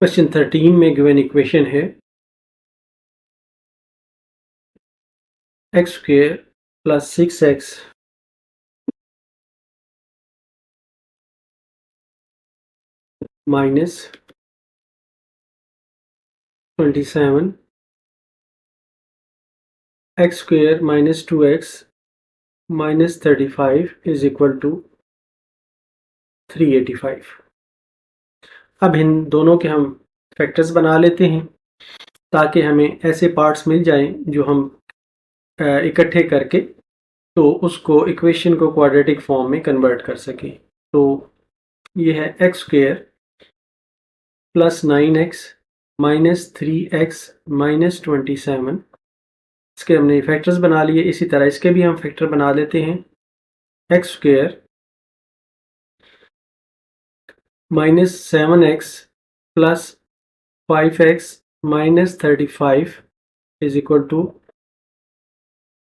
Question 13 में given equation है x square plus 6x minus 27 x square minus 2x minus 35 is equal to 385। अब इन दोनों के हम फैक्टर्स बना लेते हैं ताकि हमें ऐसे पार्ट्स मिल जाएं जो हम इकट्ठे करके तो उसको इक्वेशन को क्वाड्रेटिक फॉर्म में कन्वर्ट कर सकें। तो ये है x square plus 9x minus 3x minus 27। इसके हमने फैक्टर्स बना लिए, इसी तरह इसके भी हम फैक्टर बना लेते हैं। X square minus 7x plus 5x minus 35 is equal to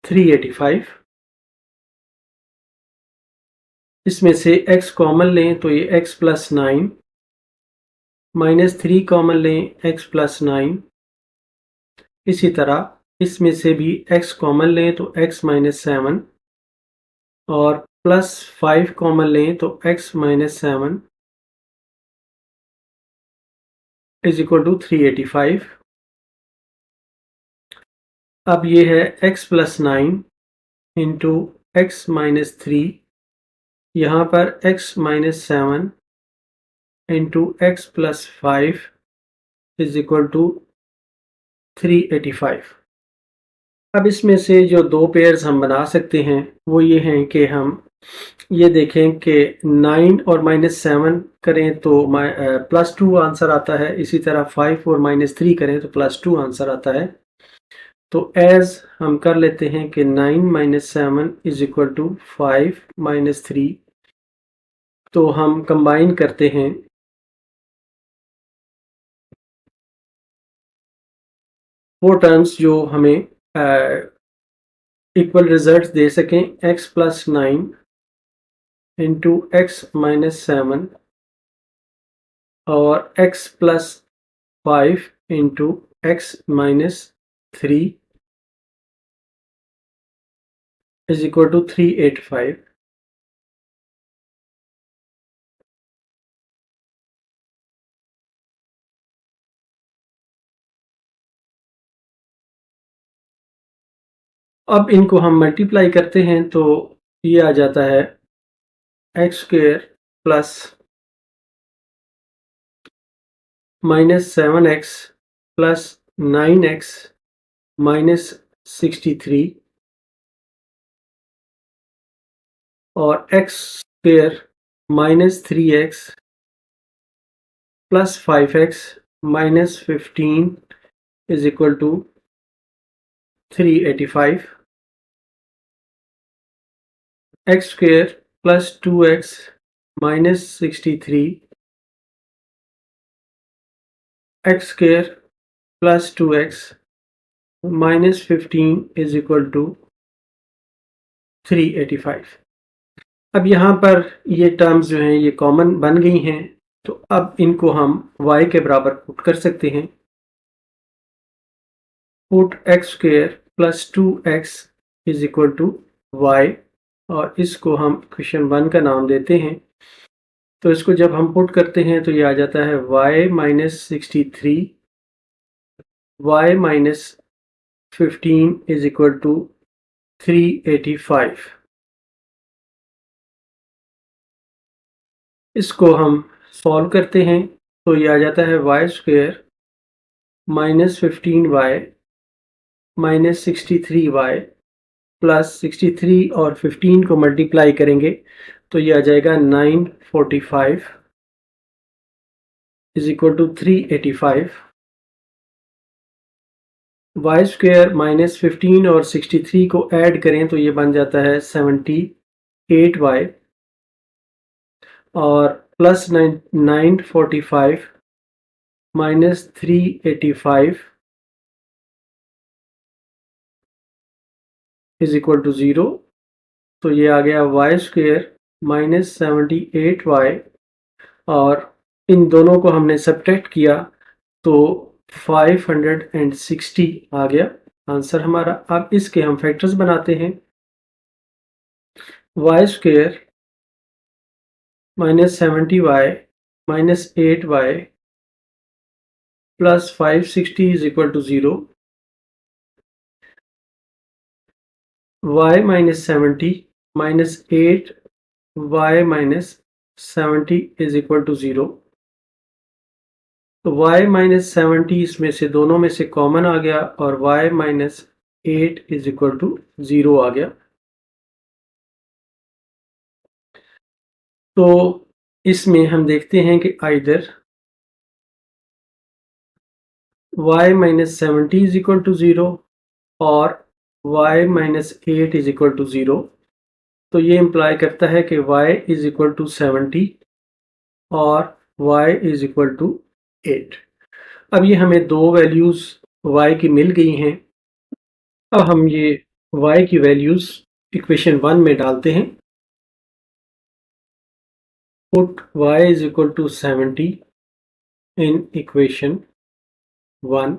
385। इसमें से x कॉमन लें तो ये x प्लस 9 माइनस 3 कॉमन लें x प्लस 9। इसी तरह इसमें से भी x कॉमन लें तो x माइनस 7 और प्लस 5 कॉमन लें तो x minus 7 is equal to 385। अब ये है x plus 9 into x minus 3, यहाँ पर x minus 7 into x plus 5 is equal to 385। अब इसमें से जो दो पेयर्स हम बना सकते हैं वो ये हैं कि हम ये देखें कि 9 और माइनस 7 करें तो प्लस 2 आंसर आता है, इसी तरह 5 और माइनस 3 करें तो प्लस 2 आंसर आता है। तो एज हम कर लेते हैं कि 9 minus 7 is equal to 5 minus 3। तो हम कंबाइन करते हैं वो टर्म्स जो हमें इक्वल रिजल्ट दे सकें। x plus 9 into x minus 7 और x plus 5 into x minus 3 is equal to 385। अब इनको हम मल्टीप्लाई करते हैं तो ये आ जाता है x square plus minus 7x plus 9x minus 63 और x square minus 3x plus 5x minus 15 is equal to 385। X square plus 2x minus 63 x square plus 2x minus 15 is equal to 385। अब यहाँ पर ये terms जो हैं ये common बन गई हैं, तो अब इनको हम y के बराबर पुट कर सकते हैं। Put x square plus 2x is equal to y और इसको हम इक्वेशन 1 का नाम देते हैं। तो इसको जब हम पुट करते हैं तो ये आ जाता है y minus 63 y minus 15 is equal to 385। इसको हम सॉल्व करते हैं तो ये आ जाता है y square minus 15y minus 63y plus 63 और 15 को मल्टीप्लाई करेंगे तो ये आ जाएगा 945 is equal to 385। Y square minus 15 और 63 को ऐड करें तो ये बन जाता है 78y और plus 945 minus 385 is equal to 0, तो ये आ गया वाई स्क्वेयर माइनस 78y, और इन दोनों को हमने सब्ट्रैक्ट किया तो 560 आ गया आंसर हमारा। अब इसके हम फैक्टर्स बनाते हैं। Y square minus 70y minus 8y plus 560 is equal to 0। y minus 70 minus 8y minus 70 is equal to 0। तो y माइनस 70 इसमें से दोनों में से कॉमन आ गया और y minus 8 is equal to 0 आ गया। तो इसमें हम देखते हैं कि either y minus 70 is equal to 0 और y minus 8 is equal to 0। तो ये इम्प्लाई करता है कि y इज इक्वल टू 70 और y इज इक्वल टू 8। अब ये हमें दो वैल्यूज़ y की मिल गई हैं। अब हम ये y की वैल्यूज़ इक्वेशन 1 में डालते हैं। Put y is equal to 70 in equation 1।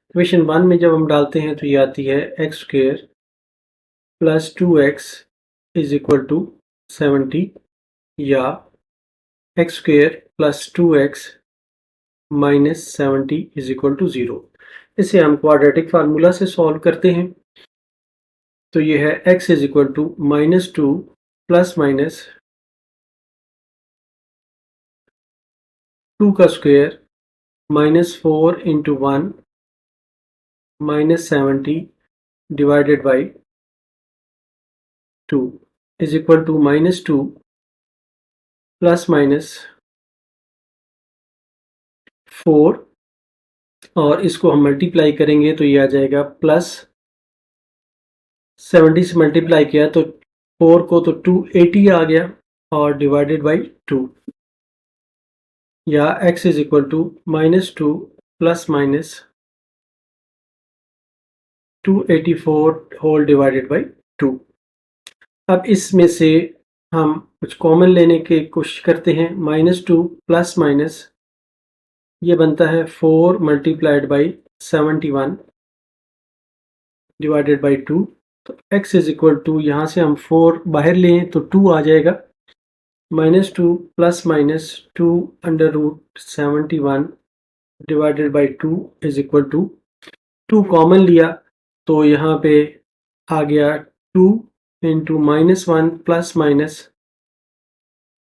Equation 1 में जब हम डालते हैं तो ये आती है x square plus 2x is equal to 70, या x square plus 2x minus 70 is equal to 0। इसे हम क्वाड्रेटिक फार्मूला से सॉल्व करते हैं। तो ये है x is equal to -2 plus minus 2 का square -4 into 1 minus 70 divided by 2 is equal to -2 plus minus 4, और इसको हम मल्टीप्लाई करेंगे तो ये आ जाएगा प्लस 70 से मल्टीप्लाई किया तो 4 को तो 280 आ गया और डिवाइडेड बाई 2, या x is equal to -2 plus minus 284 whole divided by 2। अब इसमें से हम कुछ कॉमन लेने की कोशिश करते हैं। -2 प्लस माइनस ये बनता है 4 मल्टीप्लाइड बाई 71 डिवाइडेड बाई 2। तो x इज इक्वल टू, यहाँ से हम 4 बाहर लें तो 2 आ जाएगा। -2 plus minus 2 under root 71 divided by 2 is equal to 2 common लिया तो यहाँ पे आ गया 2 into -1 plus minus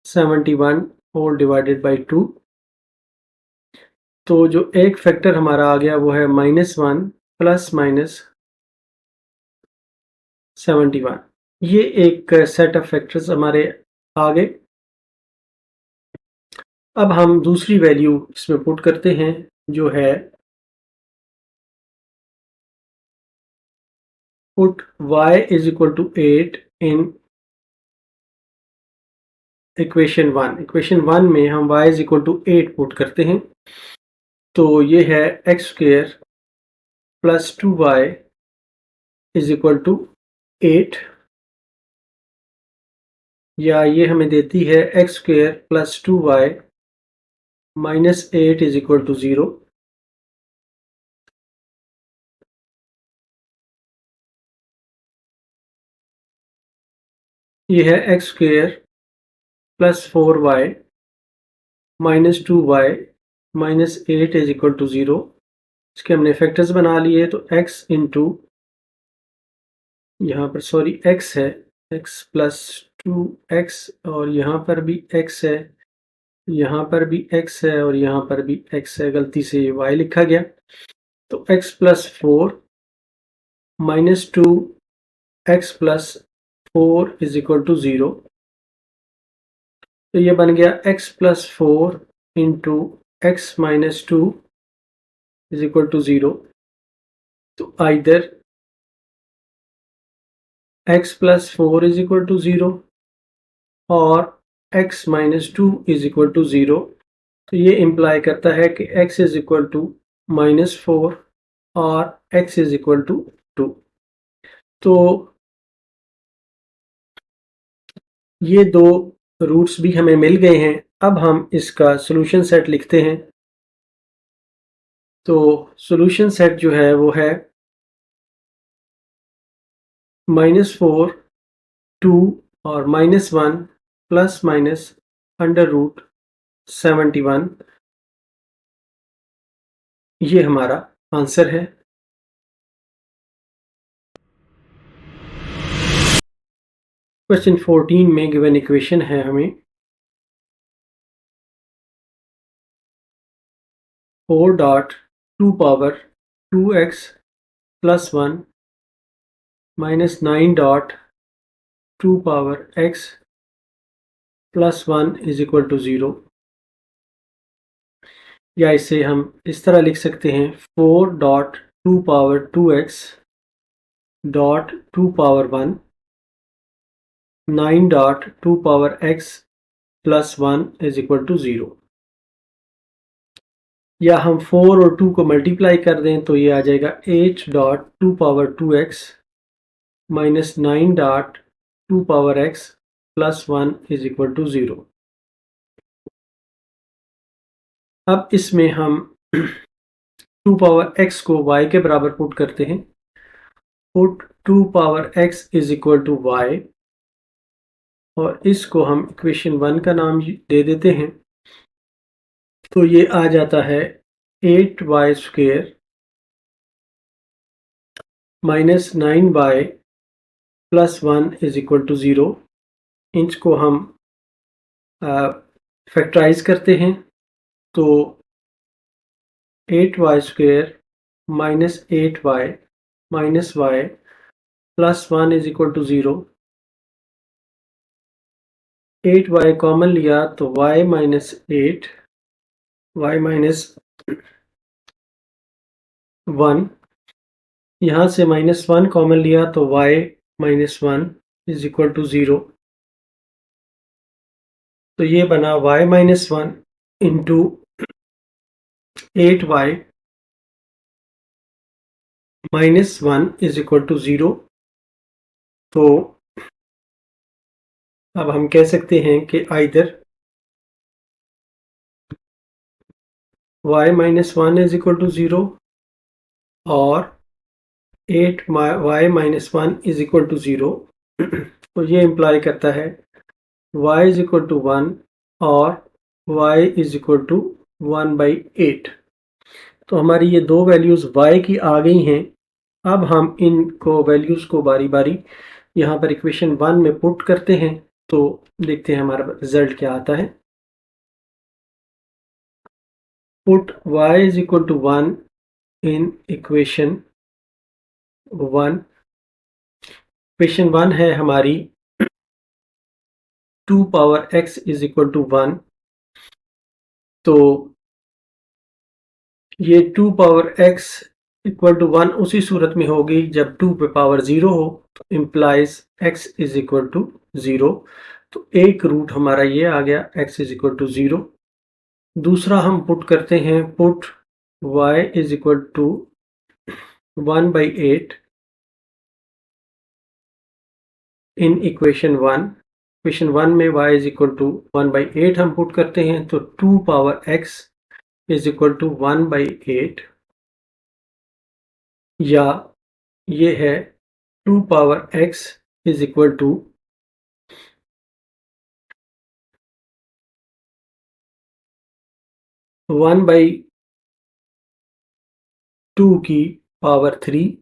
71 whole divided by 2। तो जो एक फैक्टर हमारा आ गया वो है -1 प्लस माइनस 71। ये एक सेट ऑफ फैक्टर्स हमारे आ गए। अब हम दूसरी वैल्यू इसमें पुट करते हैं जो है put y is equal to 8 in equation 1। Equation 1 में हम y is equal to 8 put करते हैं। तो ये है x square plus 2y is equal to 8, या ये हमें देती है x square plus 2y minus 8 is equal to 0। ये है x square plus 4y minus 2y minus 8 is equal to 0। इसके हमने फैक्टर्स बना लिए तो x इंटू, यहाँ पर सॉरी x है, x प्लस 2x, और यहाँ पर भी x है, यहाँ पर भी x है और यहाँ पर भी x है। गलती से ये y लिखा गया। तो x plus 4 minus 2 x plus 4 is equal to 0। तो ये बन गया x plus 4 into x minus 2 is equal to 0। तो either x plus 4 is equal to 0 और x minus 2 is equal to 0। तो ये इम्प्लाई करता है कि x इज इक्वल टू -4 और x इज इक्वल टू 2। तो ये दो रूट्स भी हमें मिल गए हैं। अब हम इसका सॉल्यूशन सेट लिखते हैं। तो सॉल्यूशन सेट जो है वो है -4, 2 और -1 प्लस माइनस √71। ये हमारा आंसर है। क्वेश्चन 14 में गिवन इक्वेशन है हमें 4.2 power 2x plus 1 minus 9.2 power x plus 1 is equal to 0। या इसे हम इस तरह लिख सकते हैं 4.2 power 2x dot 2 power 1 9.2 power x plus 1 is equal to 0। या हम 4 और 2 को मल्टीप्लाई कर दें तो ये आ जाएगा 8.2 power 2x minus 9.2 power x plus 1 is equal to 0। अब इसमें हम 2 पावर x को y के बराबर पुट करते हैं। Put 2 power x is equal to y और इसको हम इक्वेशन 1 का नाम दे देते हैं। तो ये आ जाता है 8y square minus 9y plus 1 is equal to 0। इसको हम फैक्टराइज करते हैं तो 8y square minus 8y minus y plus 1 is equal to 0। 8y common लिया तो y माइनस 8 y माइनस 1, यहाँ से -1 कॉमन लिया तो y minus 1 is equal to 0। तो ये बना y minus 1 into 8y minus 1 is equal to 0। तो अब हम कह सकते हैं कि either y minus 1 is equal to 0 और 8y minus 1 is equal to 0। तो ये इम्प्लाई करता है y इज इक्वल टू 1 और y इज इक्वल टू 1/8। तो हमारी ये दो वैल्यूज़ y की आ गई हैं। अब हम इनको वैल्यूज़ को बारी बारी यहाँ पर इक्वेशन 1 में पुट करते हैं। तो देखते हैं हमारा रिजल्ट क्या आता है। Put y is equal to 1 in equation 1। Equation 1 है हमारी 2 power x is equal to 1। तो ये 2 पावर x इक्वल टू 1 उसी सूरत में होगी जब 2 पे पावर 0 हो। तो implies x is equal to 0। तो एक रूट हमारा ये आ गया x इज इक्वल टू 0। दूसरा हम पुट करते हैं put y is equal to 1/8 in equation 1। Equation 1 में y इज इक्वल टू 1/8 हम पुट करते हैं तो 2 power x is equal to 1/8 या ये है 2 power x is equal to 1/2 की पावर 3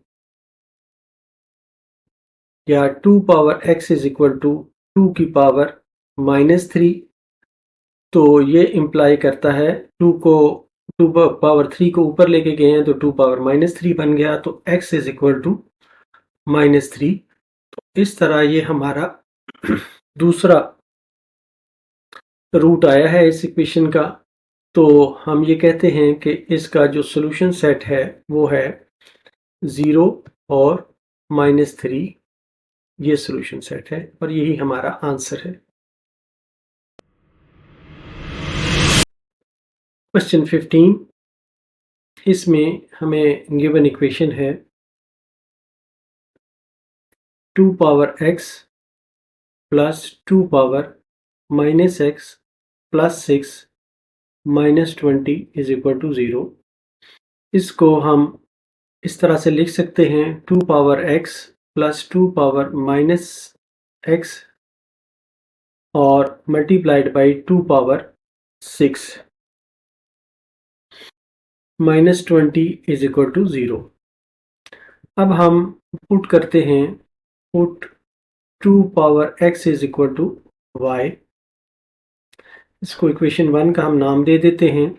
या 2 power x is equal to 2 की पावर -3। तो ये इम्प्लाई करता है 2 को 2 पावर 3 को ऊपर लेके गए हैं तो 2 पावर -3 बन गया। तो x इज इक्वल टू -3। तो इस तरह ये हमारा दूसरा रूट आया है इस इक्वेशन का। तो हम ये कहते हैं कि इसका जो सॉल्यूशन सेट है वो है 0 और -3। ये सॉल्यूशन सेट है और यही हमारा आंसर है। क्वेश्चन 15, इसमें हमें गिवन इक्वेशन है 2 power x plus 2 power minus x plus 6 minus 20 is equal to 0। इसको हम इस तरह से लिख सकते हैं 2 power x plus 2 power minus x और multiplied by 2 power 6 minus 20 is equal to 0। अब हम पुट करते हैं, put 2 power x is equal to y। इसको इक्वेशन 1 का हम नाम दे देते हैं।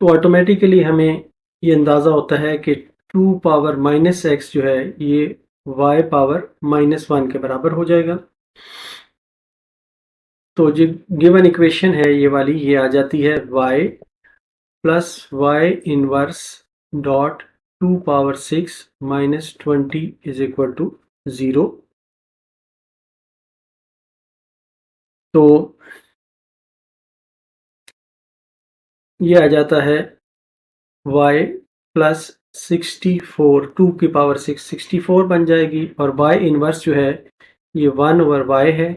तो ऑटोमेटिकली हमें ये अंदाज़ा होता है कि 2 पावर माइनस x जो है ये y पावर माइनस 1 के बराबर हो जाएगा। तो जो गिवन इक्वेशन है ये वाली, ये आ जाती है y plus y inverse dot 2 power 6 minus 20 is equal to 0। तो ये आ जाता है y प्लस 64, 2 की पावर 6 64 बन जाएगी, और y इनवर्स जो है ये 1 ओवर y है,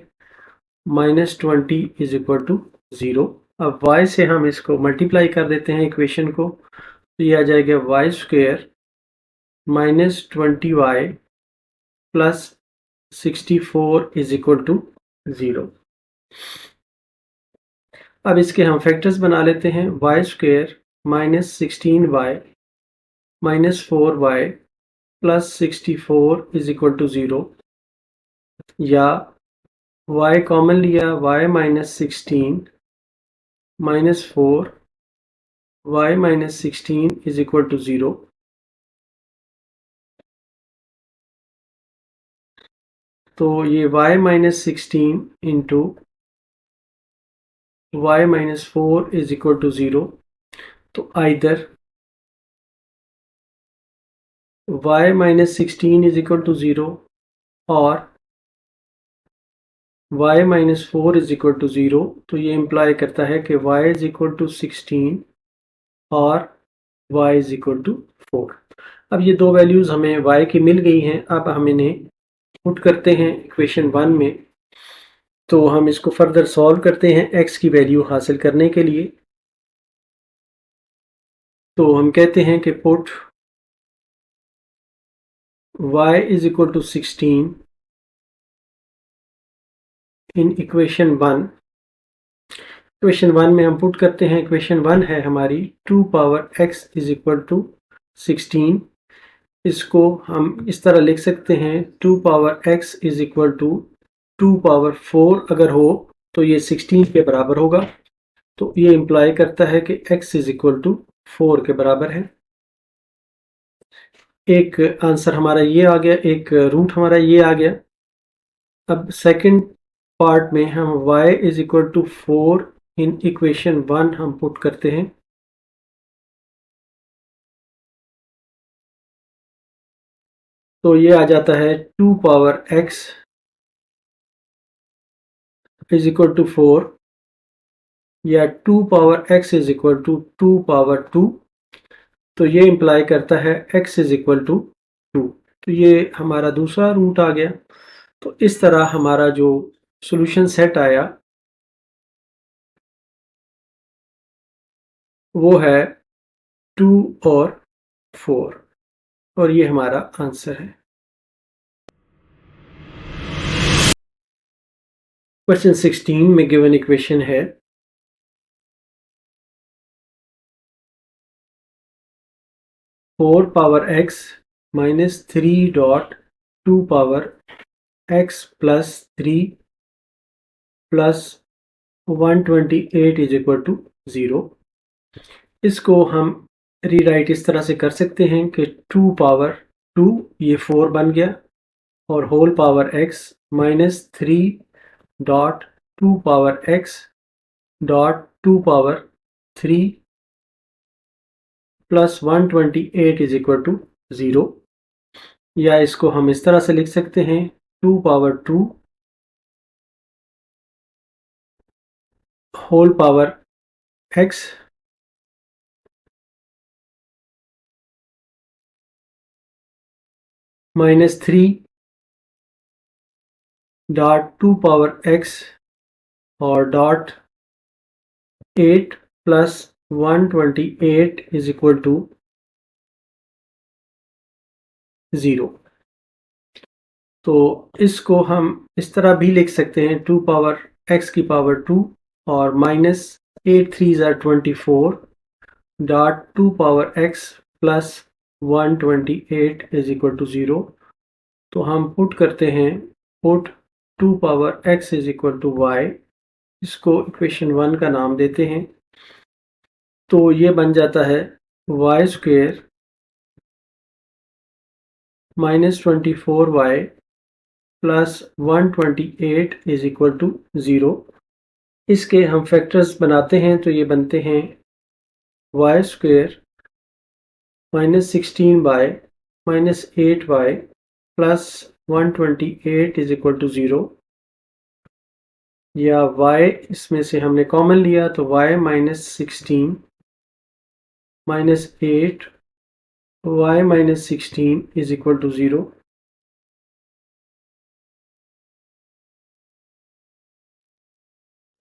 माइनस 20 इज इक्वल टू 0। अब y से हम इसको मल्टीप्लाई कर देते हैं इक्वेशन को, तो ये आ जाएगा y square minus 20y plus 64 is equal to 0। अब इसके हम फैक्टर्स बना लेते हैं। Y square minus 16y minus 4y plus 64 is equal to 0, या y कॉमन लिया, y minus 16 minus 4 y minus 16 is equal to 0। तो ये y minus 16 into y minus 4 is equal to 0। तो either y minus 16 is equal to 0 और y minus 4 is equal to 0। तो ये imply करता है कि y इज इक्वल टू 16 और y इज इक्वल टू 4। अब ये दो वैल्यूज़ हमें y की मिल गई हैं। अब हम इन्हें पुट करते हैं इक्वेशन 1 में। तो हम इसको फर्दर सॉल्व करते हैं x की वैल्यू हासिल करने के लिए। तो हम कहते हैं कि put y is equal to 16 in equation 1। Equation 1 में हम पुट करते हैं, इक्वेशन 1 है हमारी 2 power x is equal to 16। इसको हम इस तरह लिख सकते हैं 2 power x is equal to 2 power 4 अगर हो तो ये 16 के बराबर होगा। तो ये इम्प्लाई करता है कि x इज इक्वल टू 4 के बराबर है। एक आंसर हमारा ये आ गया, एक रूट हमारा ये आ गया। अब सेकंड पार्ट में हम y is equal to 4 in equation 1 हम पुट करते हैं। तो ये आ जाता है 2 power x is equal to 4, या 2 power x is equal to 2 power 2। तो ये इम्प्लाई करता है x इज इक्वल टू 2। तो ये हमारा दूसरा रूट आ गया। तो इस तरह हमारा जो सॉल्यूशन सेट आया वो है 2 और 4, और ये हमारा आंसर है। क्वेश्चन 16 में गिवन इक्वेशन है 4 power x minus 3 dot 2 power x plus 3 plus 128 is equal to 0। इसको हम रीराइट इस तरह से कर सकते हैं कि 2 पावर 2 ये 4 बन गया, और whole power x minus 3 dot 2 power x dot 2 power 3 plus 128 is equal to 0। या इसको हम इस तरह से लिख सकते हैं 2 power 2 whole power x minus 3 dot 2 power x और dot 8 plus 128 is equal to 0। तो इसको हम इस तरह भी लिख सकते हैं 2 पावर x की पावर 2 और माइनस 8 3 ज़ा 24 dot 2 power x plus 128 is equal to 0। तो हम पुट करते हैं put 2 power x is equal to y, इसको इक्वेशन 1 का नाम देते हैं। तो ये बन जाता है y square minus 24y plus 128 is equal to 0। इसके हम फैक्टर्स बनाते हैं तो ये बनते हैं y square minus 16y minus 8y plus 128 is equal to 0, या y इसमें से हमने कॉमन लिया तो y minus 16 minus 8 y minus 16 is equal to 0।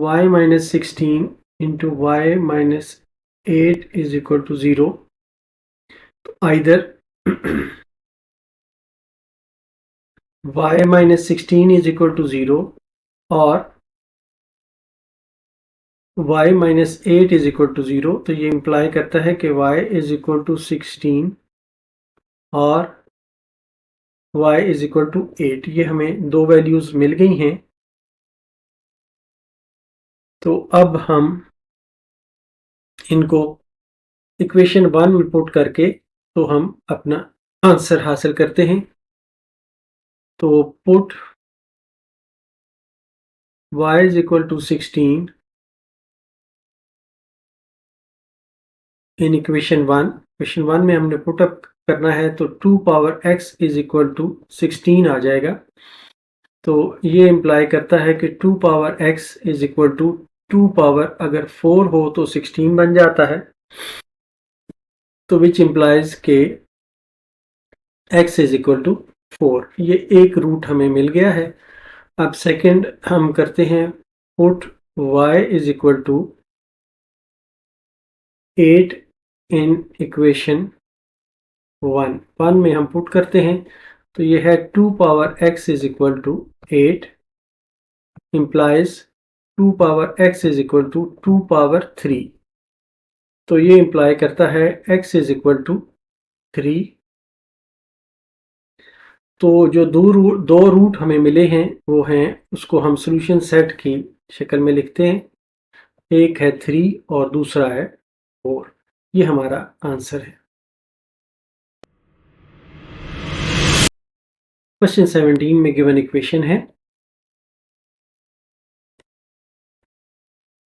y minus 16 into y minus 8 is equal to 0. तो either y minus 16 is equal to 0 और y minus 8 is equal to 0। तो ये इम्प्लाई करता है कि y is equal to 16 और y is equal to 8। ये हमें दो वैल्यूज मिल गई हैं। तो अब हम इनको इक्वेशन 1 में पुट करके तो हम अपना आंसर हासिल करते हैं। तो put y is equal to 16 in equation 1। Equation 1 में हमने पुट अप करना है तो 2 power x is equal to 16 आ जाएगा। तो ये इम्प्लाई करता है कि 2 power x is equal to 2 power अगर 4 हो तो 16 बन जाता है, तो विच इम्प्लाइज के x इज इक्वल टू 4। ये एक रूट हमें मिल गया है। अब सेकंड हम करते हैं put y is equal to 8 in equation 1 में हम पुट करते हैं तो ये है 2 power x is equal to 8 implies 2 power x is equal to 2 power 3। तो ये इम्प्लाई करता है x इज इक्वल टू 3। तो जो दो रूट हमें मिले हैं वो हैं, उसको हम सोल्यूशन सेट की शक्ल में लिखते हैं। एक है 3 और दूसरा है 4। ये हमारा आंसर है। क्वेश्चन 17 में गिवन इक्वेशन है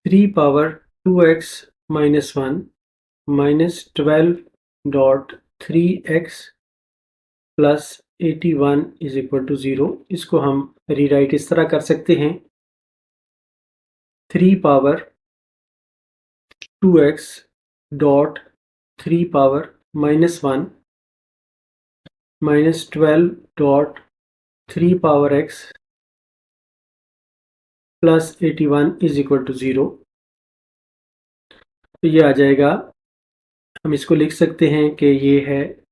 3 power 2x minus 1 minus 12.3x plus 81 is equal to 0। इसको हम रीराइट इस तरह कर सकते हैं 3 power 2x dot 3 power minus 1 minus 12.3 power x plus 81 is equal to 0। तो ये आ जाएगा, हम इसको लिख सकते हैं कि ये है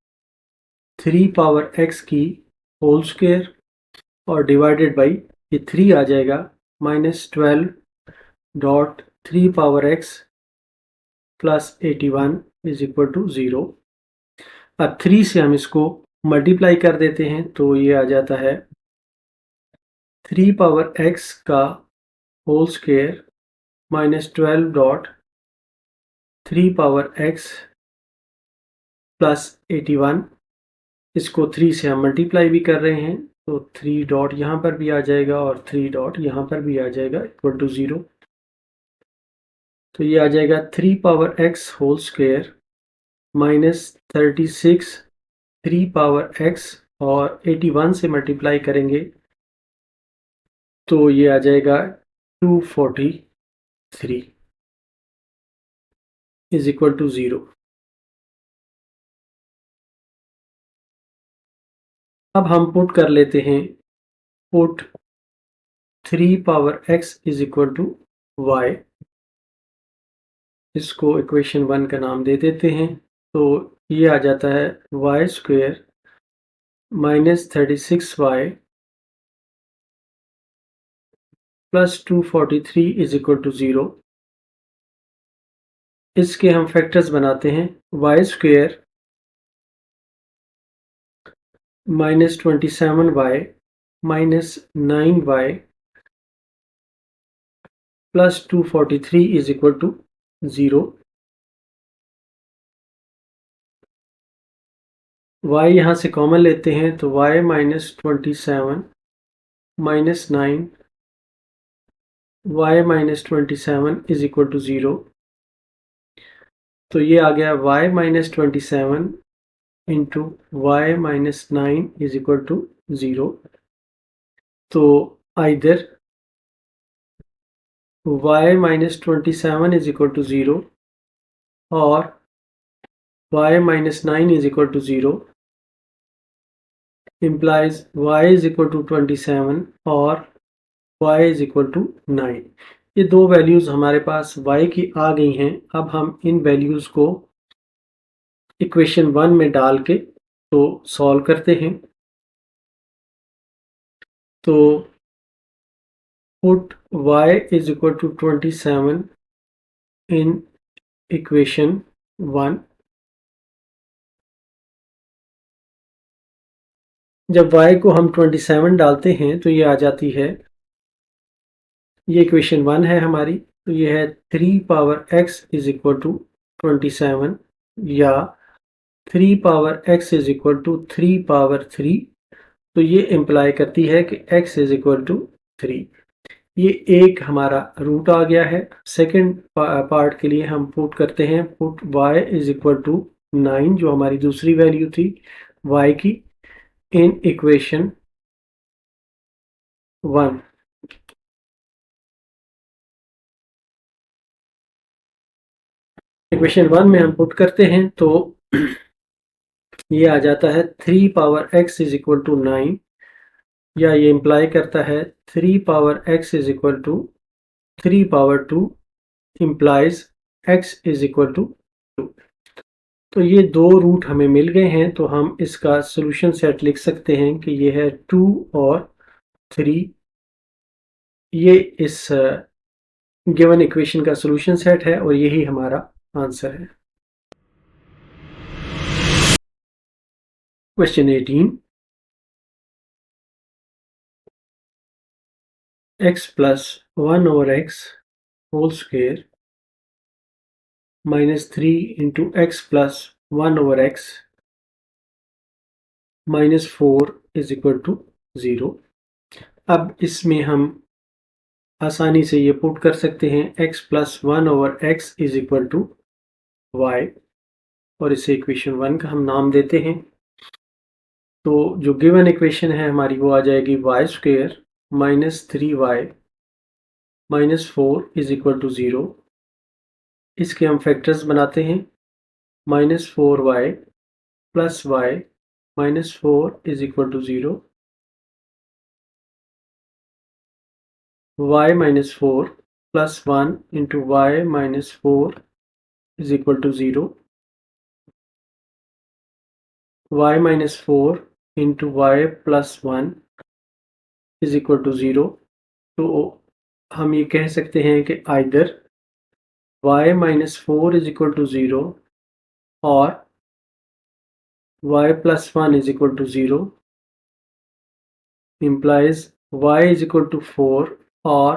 3 पावर x की होल स्क्वायर और डिवाइडेड बाई ये 3 आ जाएगा minus 12.3 power x plus 81 is equal to 0। अब 3 से हम इसको मल्टीप्लाई कर देते हैं तो ये आ जाता है 3 पावर x का whole square minus 12.3 power x plus 81। इसको 3 से हम मल्टीप्लाई भी कर रहे हैं तो 3 डॉट यहाँ पर भी आ जाएगा और 3 डॉट यहाँ पर भी आ जाएगा इक्वल टू 0। तो ये आ जाएगा 3 power x whole square minus 36 3 power x और 81 से मल्टीप्लाई करेंगे तो ये आ जाएगा 243 इज इक्वल टू 0। अब हम पुट कर लेते हैं put 3 power x is equal to y। इसको इक्वेशन 1 का नाम दे देते हैं। तो ये आ जाता है y square minus 36y plus 243 is equal to 0। इसके हम फैक्टर्स बनाते हैं। y square minus 27y minus 9y plus 243 is equal to 0। y यहाँ से कॉमन लेते हैं तो y minus 27 minus 9 y minus 27 is equal to 0। तो ये आ गया y minus 27 into y minus 9 is equal to 0। तो either y minus 27 is equal to 0 और y minus 9 is equal to 0 implies y is equal to 27 और y is equal to 9। ये दो values हमारे पास y की आ गई हैं। अब हम इन वैल्यूज़ को इक्वेशन 1 में डाल के तो सॉल्व करते हैं। तो put y is equal to 27 in equation 1। जब y को हम 27 डालते हैं तो ये आ जाती है, ये इक्वेशन 1 है हमारी। तो ये है 3 power x is equal to 27 या 3 power x is equal to 3 power 3। तो ये इम्प्लाई करती है कि x इज इक्वल टू 3। ये एक हमारा रूट आ गया है। सेकंड पार्ट के लिए हम पुट करते हैं, put y is equal to 9 जो हमारी दूसरी वैल्यू थी y की, इन इक्वेशन 1। इक्वेशन 1 में हम पुट करते हैं तो ये आ जाता है 3 power x is equal to 9 या ये इम्प्लाई करता है 3 power x is equal to 3 power 2 implies x is equal to 2। तो ये दो रूट हमें मिल गए हैं तो हम इसका सोल्यूशन सेट लिख सकते हैं कि ये है 2 और 3। ये इस गिवन इक्वेशन का सोल्यूशन सेट है और यही हमारा आंसर है। Question 18, x plus 1 over x whole square minus 3 into x plus 1 over x minus 4 is equal to 0। अब इसमें हम आसानी से ये पुट कर सकते हैं, x plus 1 over x is equal to y और इसे इक्वेशन 1 का हम नाम देते हैं। तो जो गिवन इक्वेशन है हमारी वो आ जाएगी y square minus 3y minus 4 is equal to 0। इसके हम फैक्टर्स बनाते हैं, minus 4y plus y minus 4 is equal to 0, y minus 4 plus 1 into y minus 4 is equal to 0, y minus 4 into y plus 1 is equal to 0। तो हम ये कह सकते हैं कि either y minus 4 is equal to 0 और y plus 1 is equal to 0 implies y is equal to 4 और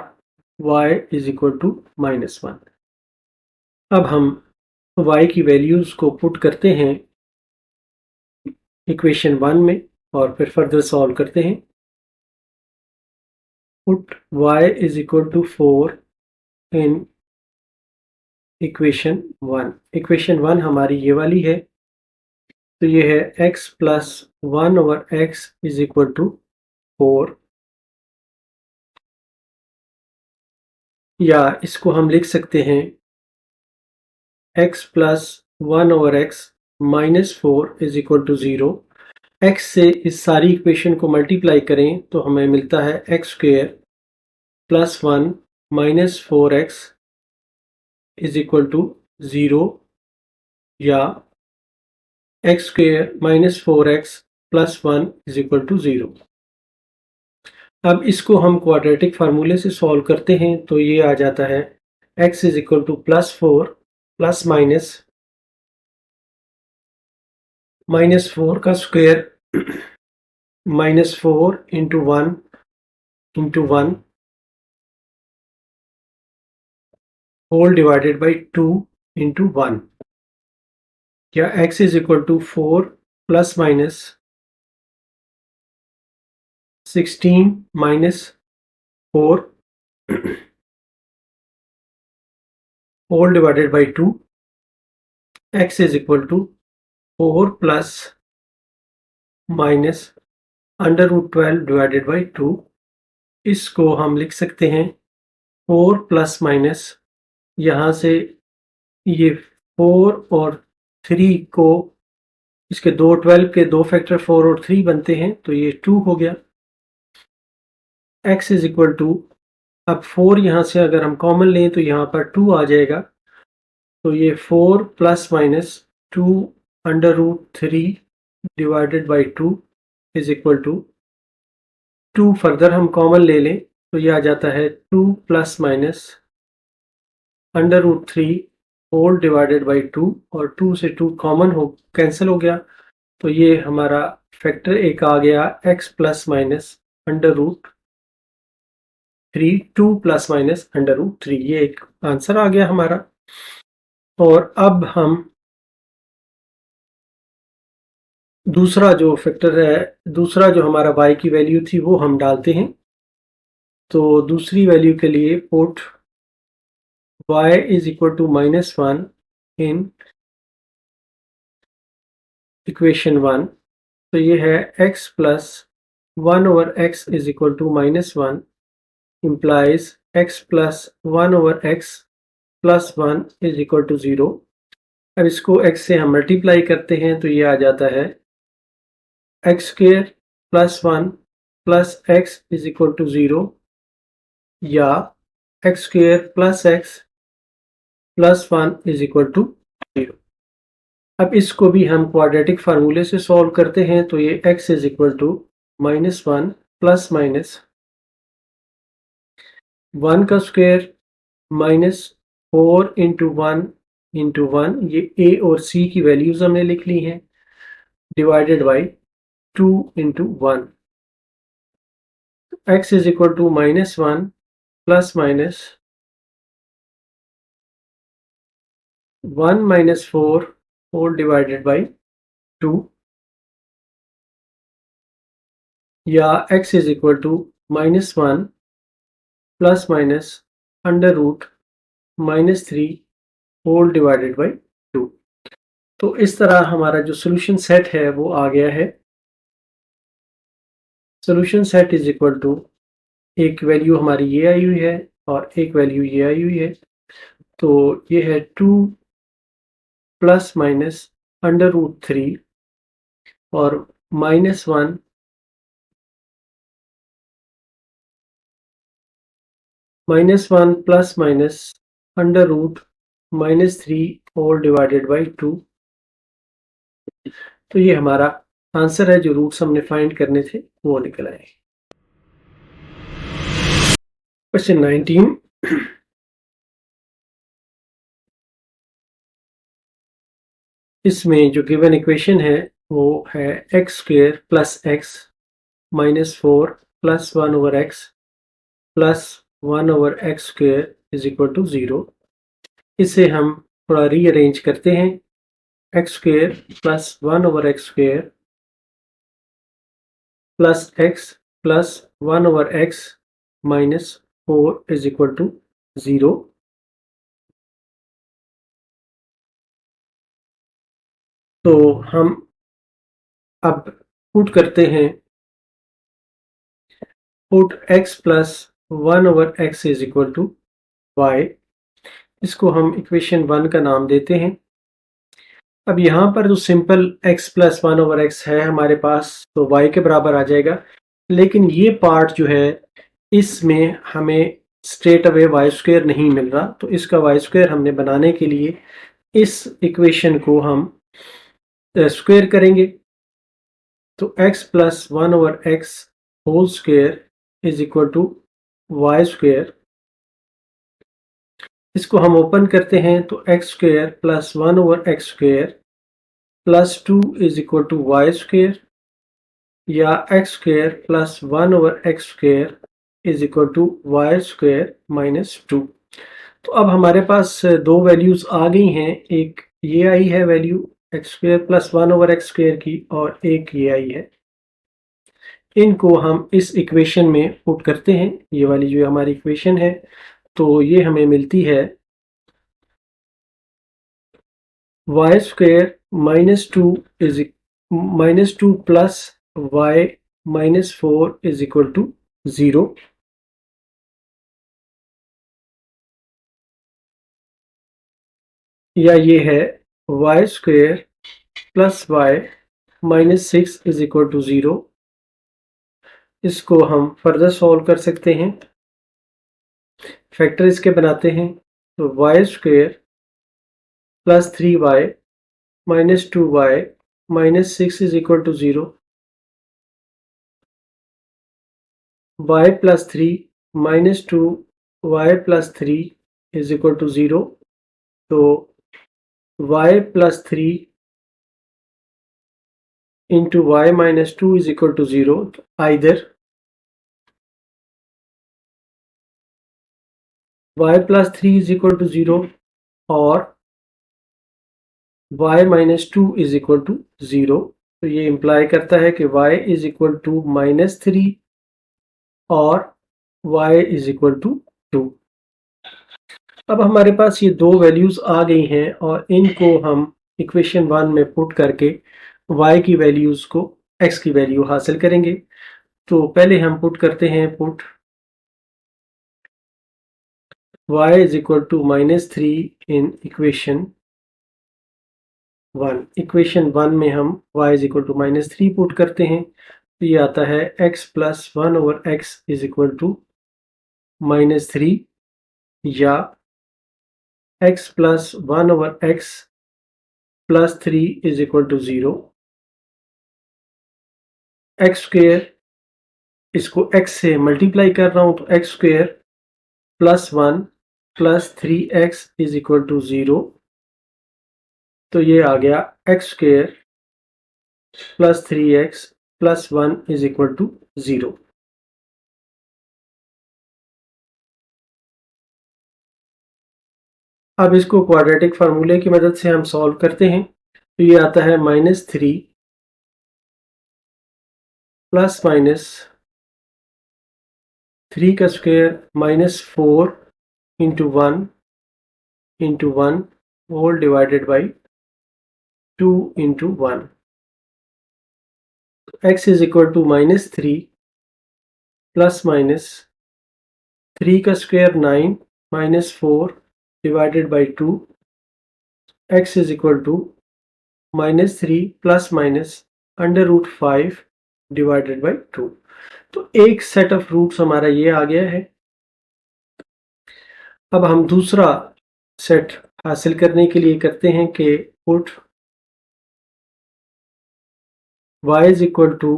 y is equal to minus 1। अब हम y की वैल्यूज को पुट करते हैं इक्वेशन 1 में और फिर फर्दर सॉल्व करते हैं। Put y is equal to 4 in equation 1। Equation 1 हमारी ये वाली है। तो ये है x plus 1 over x is equal to 4, या इसको हम लिख सकते हैं x plus 1 over x minus 4 is equal to 0। x से इस सारी इक्वेशन को मल्टीप्लाई करें तो हमें मिलता है x square plus 1 minus 4x is equal to 0 या x square minus 4x plus 1 is equal to 0। अब इसको हम क्वाड्रेटिक फार्मूले से सॉल्व करते हैं तो ये आ जाता है x is equal to plus 4 plus minus 4 का square minus 4 into 1 whole divided by 2 into 1 या x is equal to 4 plus minus 16 minus 4 whole divided by 2 x is equal to 4 plus minus under root 12 divided by 2। इसको हम लिख सकते हैं 4 plus minus यहाँ से ये 4 और 3 को इसके 12 के दो फैक्टर 4 और 3 बनते हैं तो ये 2 हो गया। x इज इक्वल टू, अब 4 यहाँ से अगर हम कॉमन लें तो यहाँ पर 2 आ जाएगा, तो ये 4 plus minus 2 under root 3 divided by 2 is equal to 2 further हम कॉमन ले लें तो ये आ जाता है 2 plus minus under root 3 whole divided by 2 और 2 से 2 कॉमन हो कैंसिल हो गया, तो ये हमारा फैक्टर एक आ गया x plus minus under root 3 2 plus minus under root 3, ये एक आंसर आ गया हमारा। और अब हम दूसरा जो फैक्टर है, दूसरा जो हमारा y की वैल्यू थी वो हम डालते हैं। तो दूसरी वैल्यू के लिए put y is equal to -1 in equation 1, तो ये है x plus 1 over x is equal to -1 implies x plus 1 over x plus 1 is equal to 0। अब इसको x से हम मल्टीप्लाई करते हैं तो ये आ जाता है x square plus 1 plus x is equal to 0 या x square plus x plus 1 is equal to 0। अब इसको भी हम क्वाड्रेटिक फार्मूले से सॉल्व करते हैं तो ये x is equal to -1 plus minus 1 का स्क्वायर माइनस 4 इंटू 1 ये a और c की वैल्यूज हमने लिख ली हैं divided by 2 into 1। x is equal to -1 plus minus 1 minus 4 whole divided by 2 या x is equal to -1 plus minus under root -3 whole divided by 2। तो इस तरह हमारा जो सोल्यूशन सेट है वो आ गया है। Solution set is equal to, एक वैल्यू हमारी ये आई हुई है और एक वैल्यू ये आई हुई है, तो ये है 2 प्लस माइनस अंडर रूट 3 और -1 plus minus under root -3 whole divided by 2। तो ये हमारा आंसर है, जो रूट्स हमने फाइंड करने थे वो निकल आए। क्वेश्चन 19, इसमें जो गिवन इक्वेशन है वो है x square plus x minus 4 plus 1 over x plus 1 over x square is equal to 0। इसे हम थोड़ा रीअरेंज करते हैं, x square plus 1 over x square plus x plus 1 over x minus 4 is equal to 0। तो हम अब put करते हैं, put x plus 1 over x is equal to y, इसको हम इक्वेशन 1 का नाम देते हैं। अब यहाँ पर जो simple x plus 1 over x है हमारे पास, तो y के बराबर आ जाएगा, लेकिन ये पार्ट जो है इसमें हमें स्ट्रेट अवे वाई स्क्वायर नहीं मिल रहा, तो इसका वाई स्क्वायर हमने बनाने के लिए इस इक्वेशन को हम स्क्वायर करेंगे। तो x plus 1/x whole square is equal to y square. इसको हम ओपन करते हैं तो x square plus 1/x square plus 2 is equal to y square, या x square plus 1/x square is equal to y square minus 2। तो अब हमारे पास दो वैल्यूज आ गई हैं, एक ये आई है value x square plus 1/x square की, और एक ये आई है। इनको हम इस इक्वेशन में पुट करते हैं, ये वाली जो हमारी इक्वेशन है, तो ये हमें मिलती है y square minus two plus y minus 4 is equal to 0। या ये है y square plus y minus 6 is equal to 0। इसको हम फर्दर सॉल्व कर सकते हैं, फैक्टर इसके बनाते हैं। तो y square plus 3y minus 2y minus 6 is equal to 0। y plus 3 minus 2y plus 3 is equal to 0। तो y plus 3 into y minus 2 is equal to 0। Either y plus 3 is equal to 0 और y minus 2 is equal to 0। तो ये imply करता है कि y is equal to minus 3 और y is equal to 2। अब हमारे पास ये दो वैल्यूज आ गई हैं और इनको हम इक्वेशन 1 में पुट करके y की वैल्यूज को x की वैल्यू हासिल करेंगे। तो पहले हम पुट करते हैं put y is equal to minus 3 in equation 1। Equation 1 में हम y is equal to minus 3 put करते हैं, तो ये आता है x plus 1/x is equal to minus 3, या x plus 1/x plus 3 is equal to 0। x square, इसको x से मल्टीप्लाई कर रहा हूँ, तो x square plus 1 plus 3x is equal to 0। तो ये आ गया x square plus 3x plus 1 is equal to 0। अब इसको क्वाड्रेटिक फार्मूले की मदद से हम सॉल्व करते हैं। तो ये आता है माइनस 3 प्लस माइनस 3 का square minus 4 into 1 whole divided by 2 into 1। x is equal to minus 3 plus minus 3 का square 9 minus 4 divided by 2। x is equal to minus 3 plus minus under root 5 divided by 2। तो एक set of roots हमारा ये आ गया है। अब हम दूसरा सेट हासिल करने के लिए करते हैं कि put y is equal to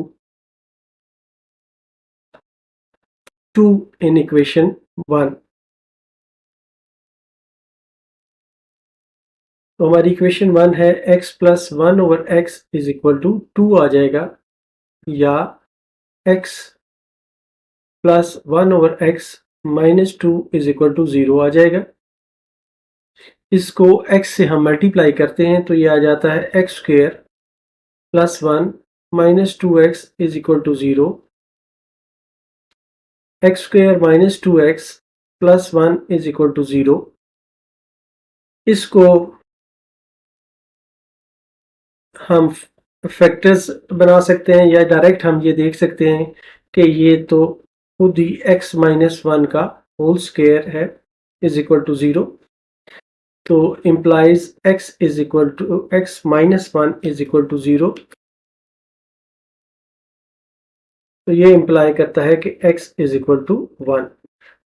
2 in equation 1। तो हमारी इक्वेशन 1 है x plus 1/x is equal to 2 आ जाएगा, या x plus 1/x minus 2 is equal to 0 आ जाएगा। इसको x से हम मल्टीप्लाई करते हैं, तो ये आ जाता है x square plus 1 minus 2x is equal to 0। x square minus 2x plus 1 is equal to 0। इसको हम फैक्टर्स बना सकते हैं, या डायरेक्ट हम ये देख सकते हैं कि ये तो खुद ही x माइनस 1 का होल स्क्वायर है इज इक्वल टू 0। तो implies x minus 1 is equal to 0। तो ये इम्प्लाई करता है कि x इज इक्वल टू 1।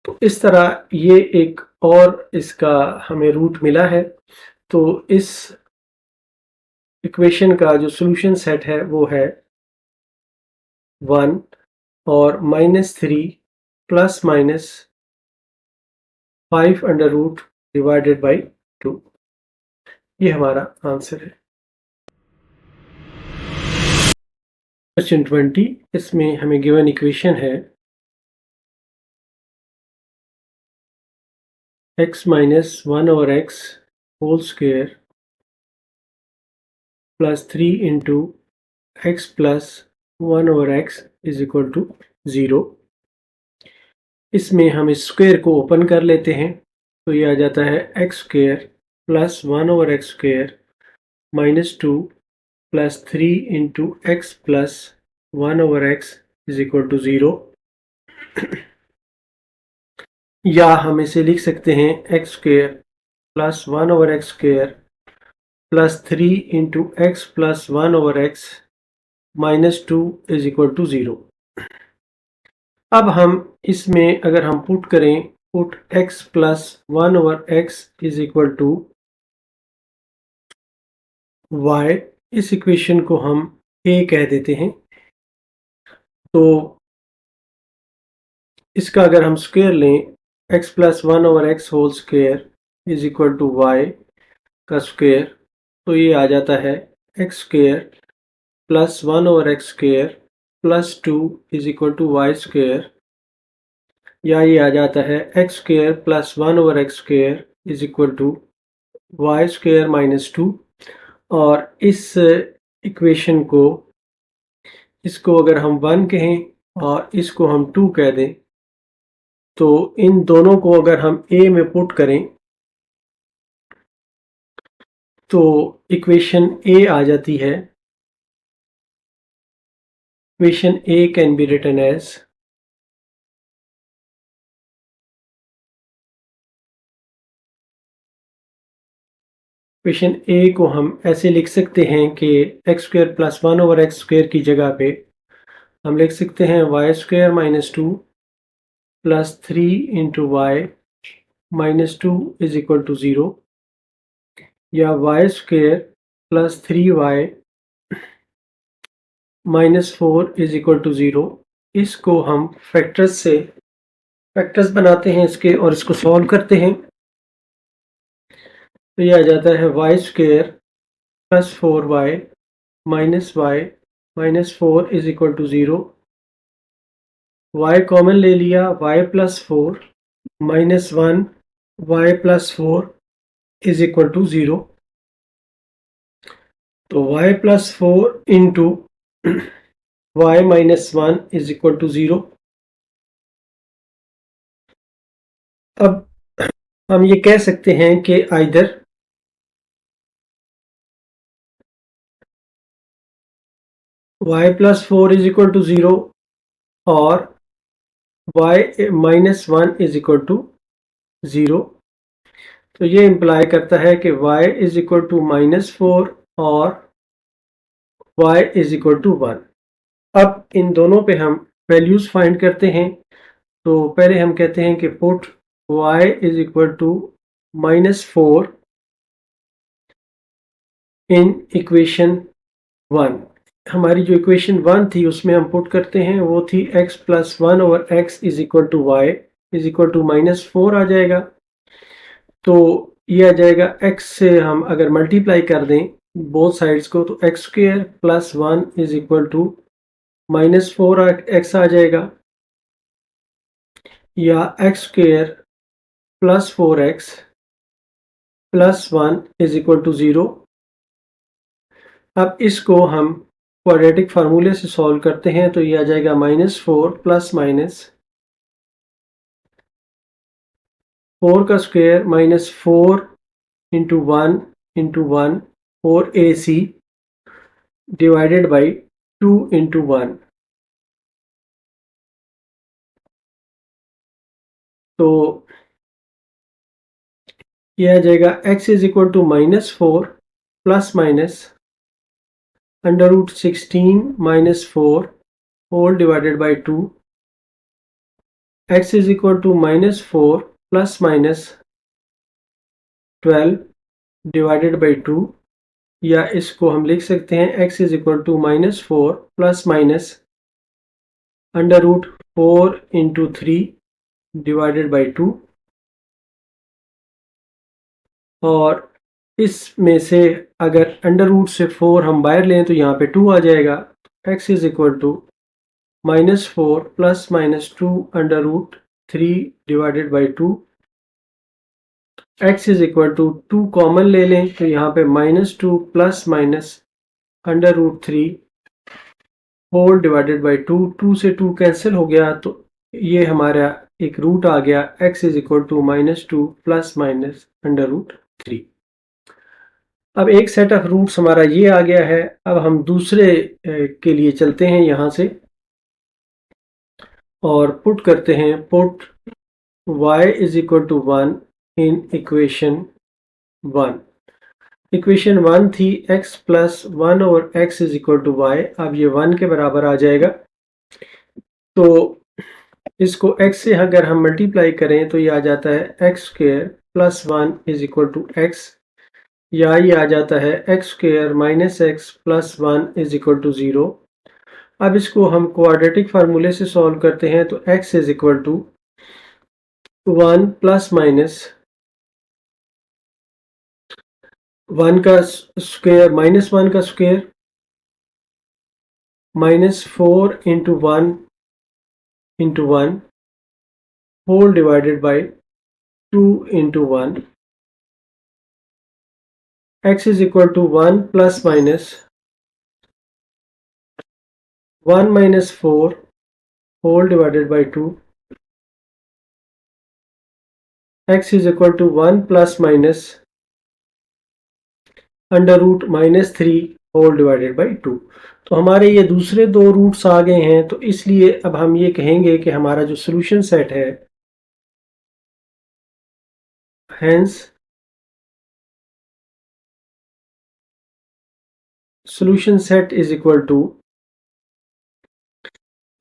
तो इस तरह ये एक और इसका हमें रूट मिला है। तो इस इक्वेशन का जो सॉल्यूशन सेट है वो है 1 और -3 plus minus 5 under root divided by 2। ये हमारा आंसर है। क्वेश्चन 20, इसमें हमें गिवन इक्वेशन है x minus 1 over x whole square plus 3 into x plus 1 over x is equal to 0। इसमें हम इस स्क्वेयर को ओपन कर लेते हैं, तो ये आ जाता है x square plus 1 over x square minus 2 plus 3 into x plus 1 over x is equal to 0। या हम इसे लिख सकते हैं x square plus 1 over x square plus 3 into x plus 1 over x minus 2 is equal to 0। अब हम इसमें अगर हम पुट करें, put x plus 1 over x is equal to y, इस इक्वेशन को हम a कह देते हैं। तो इसका अगर हम स्क्वायर लें, x plus 1 over x whole square is equal to y का स्क्वायर, तो ये आ जाता है x square plus 1 over x square plus 2 is equal to y square, या ये आ जाता है x square plus 1 over x square is equal to y square minus 2। और इस इक्वेशन को, इसको अगर हम 1 कहें और इसको हम 2 कह दें, तो इन दोनों को अगर हम a में पुट करें तो इक्वेशन a आ जाती है। Equation a can be written as equation a को हम ऐसे लिख सकते हैं कि x square plus 1 over x square की जगह पे हम लिख सकते हैं y square minus 2 plus 3 into y minus 2 is equal to 0, या y square plus 3y minus 4 is equal to 0। इसको हम फैक्टर्स बनाते हैं इसके और इसको सॉल्व करते हैं, तो ये आ जाता है y square plus 4y minus y minus 4 is equal to 0। y common ले लिया, y plus 4 minus 1 y plus 4 is equal to 0। तो y plus 4 into y minus 1 is equal to 0। अब हम ये कह सकते हैं कि either y plus 4 is equal to 0 और y minus 1 is equal to 0। तो ये इम्प्लाई करता है कि y is equal to minus 4 और y इज इक्वल टू 1। अब इन दोनों पे हम वैल्यूज फाइंड करते हैं। तो पहले हम कहते हैं कि put y is equal to minus 4 in equation 1। हमारी जो इक्वेशन 1 थी उसमें हम पुट करते हैं, वो थी x plus 1 over x is equal to y is equal to minus 4 आ जाएगा। तो ये आ जाएगा x से हम अगर मल्टीप्लाई कर दें बोथ साइड्स को, तो x square plus 1 is equal to minus 4 x आ जाएगा, या x square plus 4x plus 1 is equal to 0। अब इसको हम क्वाड्रेटिक फार्मूले से सॉल्व करते हैं, तो ये आ जाएगा माइनस 4 प्लस माइनस 4 का square minus 4 into 1 4ac divided by 2 into 1। तो यह आ जाएगा x is equal to minus 4 plus minus under root 16 minus 4 whole divided by 2, x is equal to -4 plus minus 12 divided by 2, या इसको हम लिख सकते हैं x is equal to -4 plus minus under root 4 into 3 divided by 2, और इसमें से अगर अंडर रूट से 4 हम बाहर लें तो यहाँ पे 2 आ जाएगा। x is equal to -4 plus minus 2 under root 3 divided by 2, x is equal to 2 common ले लें तो यहाँ पे -2 plus minus under root 3 whole divided by 2, 2 से 2 कैंसिल हो गया तो ये हमारा एक रूट आ गया, x is equal to -2 plus minus under root 3। अब एक सेट ऑफ रूट्स हमारा ये आ गया है। अब हम दूसरे के लिए चलते हैं यहाँ से और पुट करते हैं, put y is equal to 1 in equation 1। Equation 1 थी x प्लस 1 और x is equal to y, अब ये 1 के बराबर आ जाएगा। तो इसको x से अगर हम मल्टीप्लाई करें तो ये आ जाता है x square plus 1 is equal to x, या ये आ जाता है x square minus x plus 1 is equal to 0। अब इसको हम क्वाड्रेटिक फार्मूले से सॉल्व करते हैं तो x is equal to 1 plus minus 1 का स्क्वायर माइनस 1 का square minus 4 into 1 into 1 whole divided by 2 into 1, x is equal to 1 plus minus 1 minus 4 whole divided by 2, x is equal to 1 plus minus under root -3 whole divided by 2। तो हमारे ये दूसरे दो roots आ गए हैं, तो इसलिए अब हम ये कहेंगे कि हमारा जो सोल्यूशन सेट है, hence solution set is equal to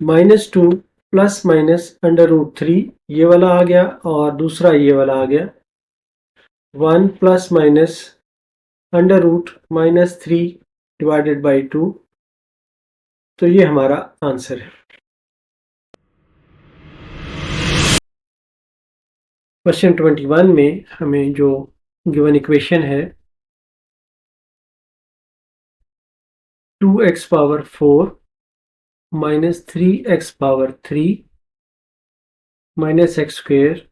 -2 plus minus under root 3, ये वाला आ गया, और दूसरा ये वाला आ गया 1 plus minus under root -3 divided by 2। तो ये हमारा आंसर है। क्वेश्चन 21 में हमें जो गिवन इक्वेशन है 2x power 4 minus 3x power 3 minus x square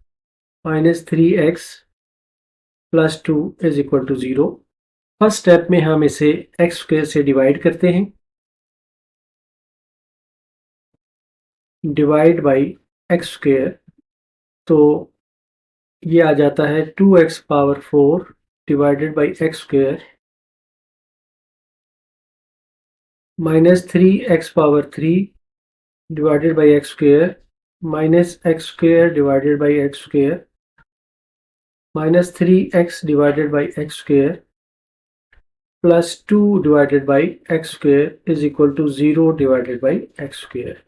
minus 3x plus 2 is equal to 0। First step में हम इसे x स्क्वेयर से डिवाइड करते हैं, डिवाइड बाई x स्क्वेयर, तो ये आ जाता है 2x power 4 divided by x square minus 3x power 3 divided by x square minus x square divided by x square minus 3x divided by x square plus 2 divided by x square is equal to 0 divided by x square.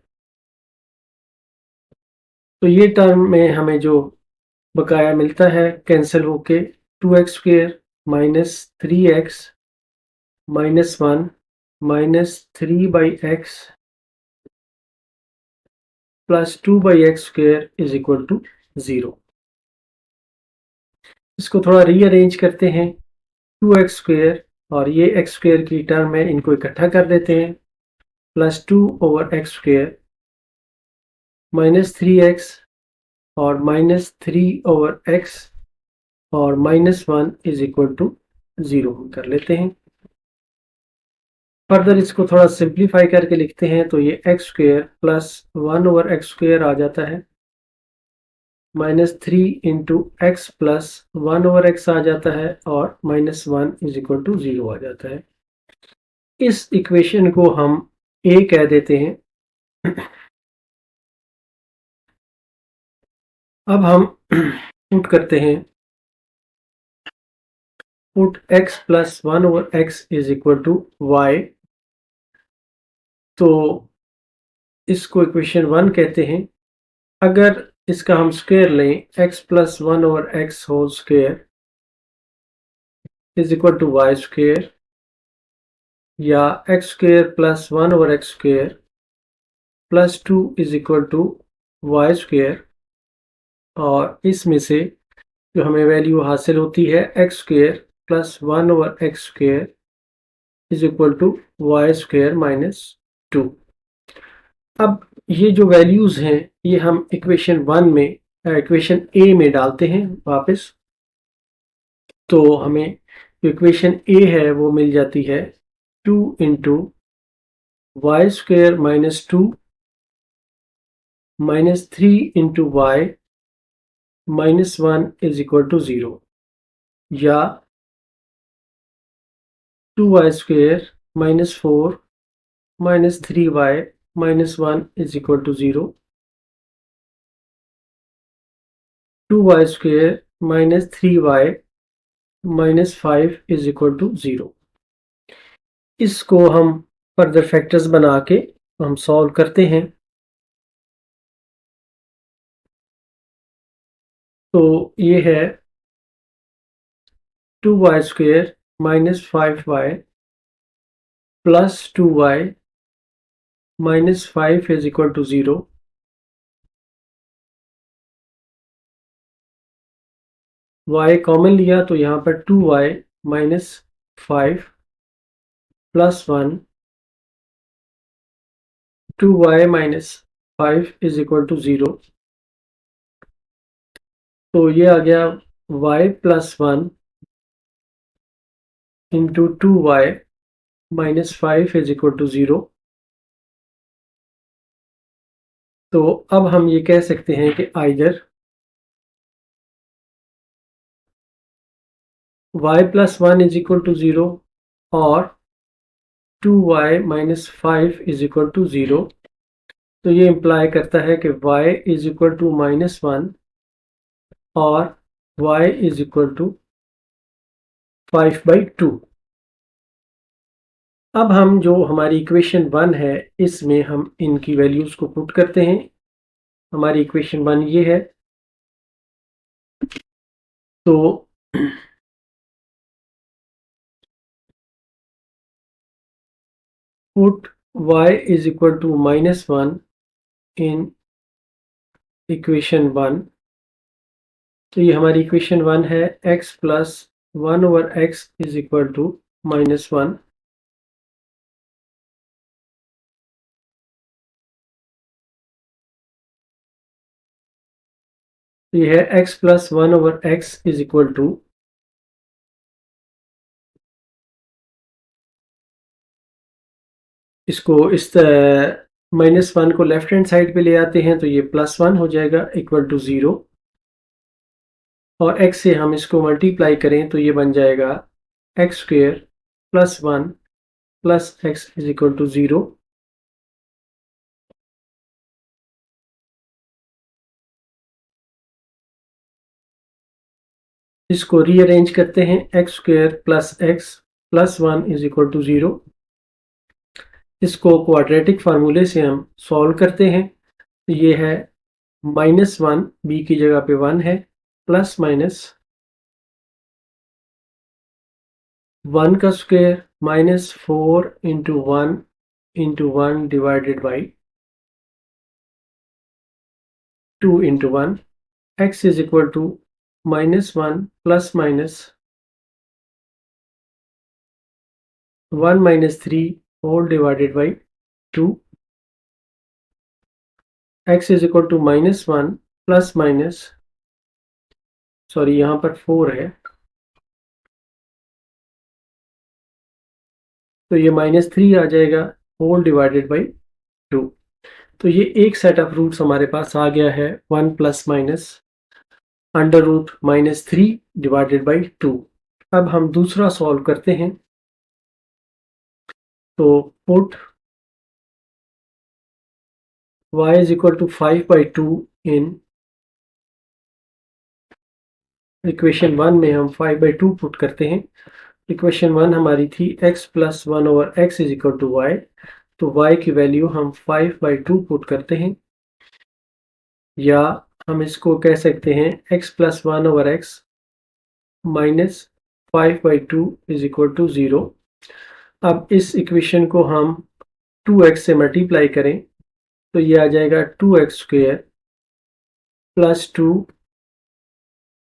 तो ये term में हमें जो बकाया मिलता है cancel होके 2x square minus 3x minus 1 minus 3 by x plus 2 by x square is equal to 0। इसको थोड़ा रीअरेंज करते हैं, 2x स्क्वेयर और ये x स्क्वेयर की टर्म है, इनको इकट्ठा कर देते हैं, plus 2 over x square minus 3x और माइनस 3 ओवर x और माइनस 1 इज इक्वल टू 0 कर लेते हैं। फर्दर इसको थोड़ा सिंप्लीफाई करके लिखते हैं तो ये x square plus 1 over x square आ जाता है, minus 3 into x plus 1 over x आ जाता है, और माइनस 1 इज इक्वल टू 0 आ जाता है। इस इक्वेशन को हम ए कह देते हैं। अब हम पुट करते हैं, put x plus 1 over x is equal to y. तो इसको इक्वेशन 1 कहते हैं। अगर इसका हम स्क्वायर लें, x plus 1 over x whole square is equal to y square, या x square plus 1 over x square plus 2 is equal to y square, और इसमें से जो हमें वैल्यू हासिल होती है x square plus 1 over x square is equal to y square minus 2। अब ये जो वैल्यूज हैं ये हम इक्वेशन 1 में, इक्वेशन ए में डालते हैं वापस, तो हमें जो इक्वेशन ए है वो मिल जाती है 2 into y square minus 2 minus 3 into y minus 1 is equal to 0, या 2y square minus 4 minus 3y minus 1 is equal to 0, 2y square minus 3y minus 5 is equal to 0। इसको हम फर्दर फैक्टर्स बना के हम सॉल्व करते हैं। तो ये है 2y square minus 5y plus 2y minus 5 is equal to 0, y common लिया तो यहाँ पर 2y minus 5 plus 1, 2y minus 5 is equal to 0। तो ये आ गया y plus 1 into 2y minus 5 is equal to 0। तो अब हम ये कह सकते हैं कि either y plus 1 is equal to 0 और 2y minus 5 is equal to 0। तो ये इम्प्लाई करता है कि y is equal to minus 1 और y इज इक्वल टू 5/2। अब हम जो हमारी इक्वेशन 1 है इसमें हम इनकी वैल्यूज को पुट करते हैं। हमारी इक्वेशन 1 ये है, तो put y is equal to minus 1 in equation 1। तो ये हमारी इक्वेशन 1 है, x plus 1 over x is equal to minus 1। तो ये है x plus 1 over x is equal to, इसको इस माइनस 1 को लेफ्ट हैंड साइड पे ले आते हैं तो ये प्लस 1 हो जाएगा इक्वल टू 0, और x से हम इसको मल्टीप्लाई करें तो ये बन जाएगा x square plus 1 plus x is equal to 0। इसको रीअरेंज करते हैं, x square plus x plus 1 is equal to 0। इसको क्वाड्रेटिक फार्मूले से हम सॉल्व करते हैं। तो ये है माइनस 1 b की जगह पे 1 है, प्लस माइनस 1 का square minus 4 into 1 divided by 2 into 1, x is equal to minus 1 plus minus 1 minus 3 whole divided by 2, x is equal to minus 1 plus minus, sorry यहाँ पर 4 है तो ये माइनस 3 आ जाएगा होल डिवाइडेड बाई 2। तो ये एक सेट ऑफ रूट्स हमारे पास आ गया है 1 plus minus under root minus 3 divided by 2। अब हम दूसरा सॉल्व करते हैं। तो put y is equal to 5/2 in equation 1 में हम 5/2 पुट करते हैं। इक्वेशन 1 हमारी थी x plus 1 over x is equal to y. तो y की वैल्यू हम 5/2 पुट करते हैं, या हम इसको कह सकते हैं x + 1/x minus 5/2 is equal to 0। अब इस इक्वेशन को हम 2x से मल्टीप्लाई करें तो ये आ जाएगा 2x² plus 2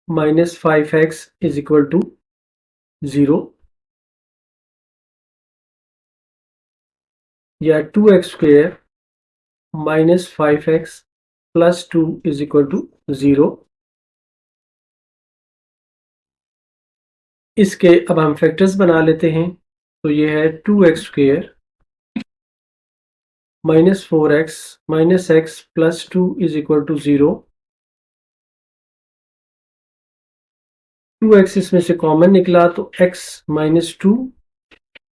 minus 5x is equal to 0, या 2x² minus 5x plus 2 is equal to 0। इसके अब हम फैक्टर्स बना लेते हैं, तो ये है 2x² minus 4x minus x plus 2 is equal to 0। 2x इसमें से कॉमन निकला तो x माइनस 2,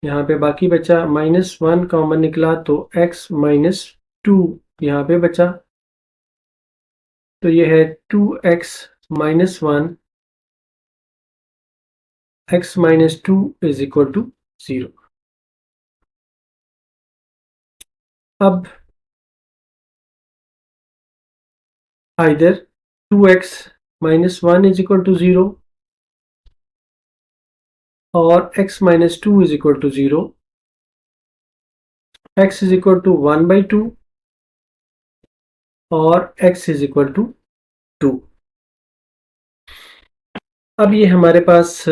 यहाँ पे बाकी बचा, माइनस 1 कॉमन निकला तो x माइनस 2 यहाँ पे बचा, तो ये है 2x minus 1 x minus 2 is equal to 0। अब either 2x minus 1 is equal to 0 और x minus 2 is equal to 0, x is equal to 1/2 और x इज इक्वल टू 2। अब ये हमारे पास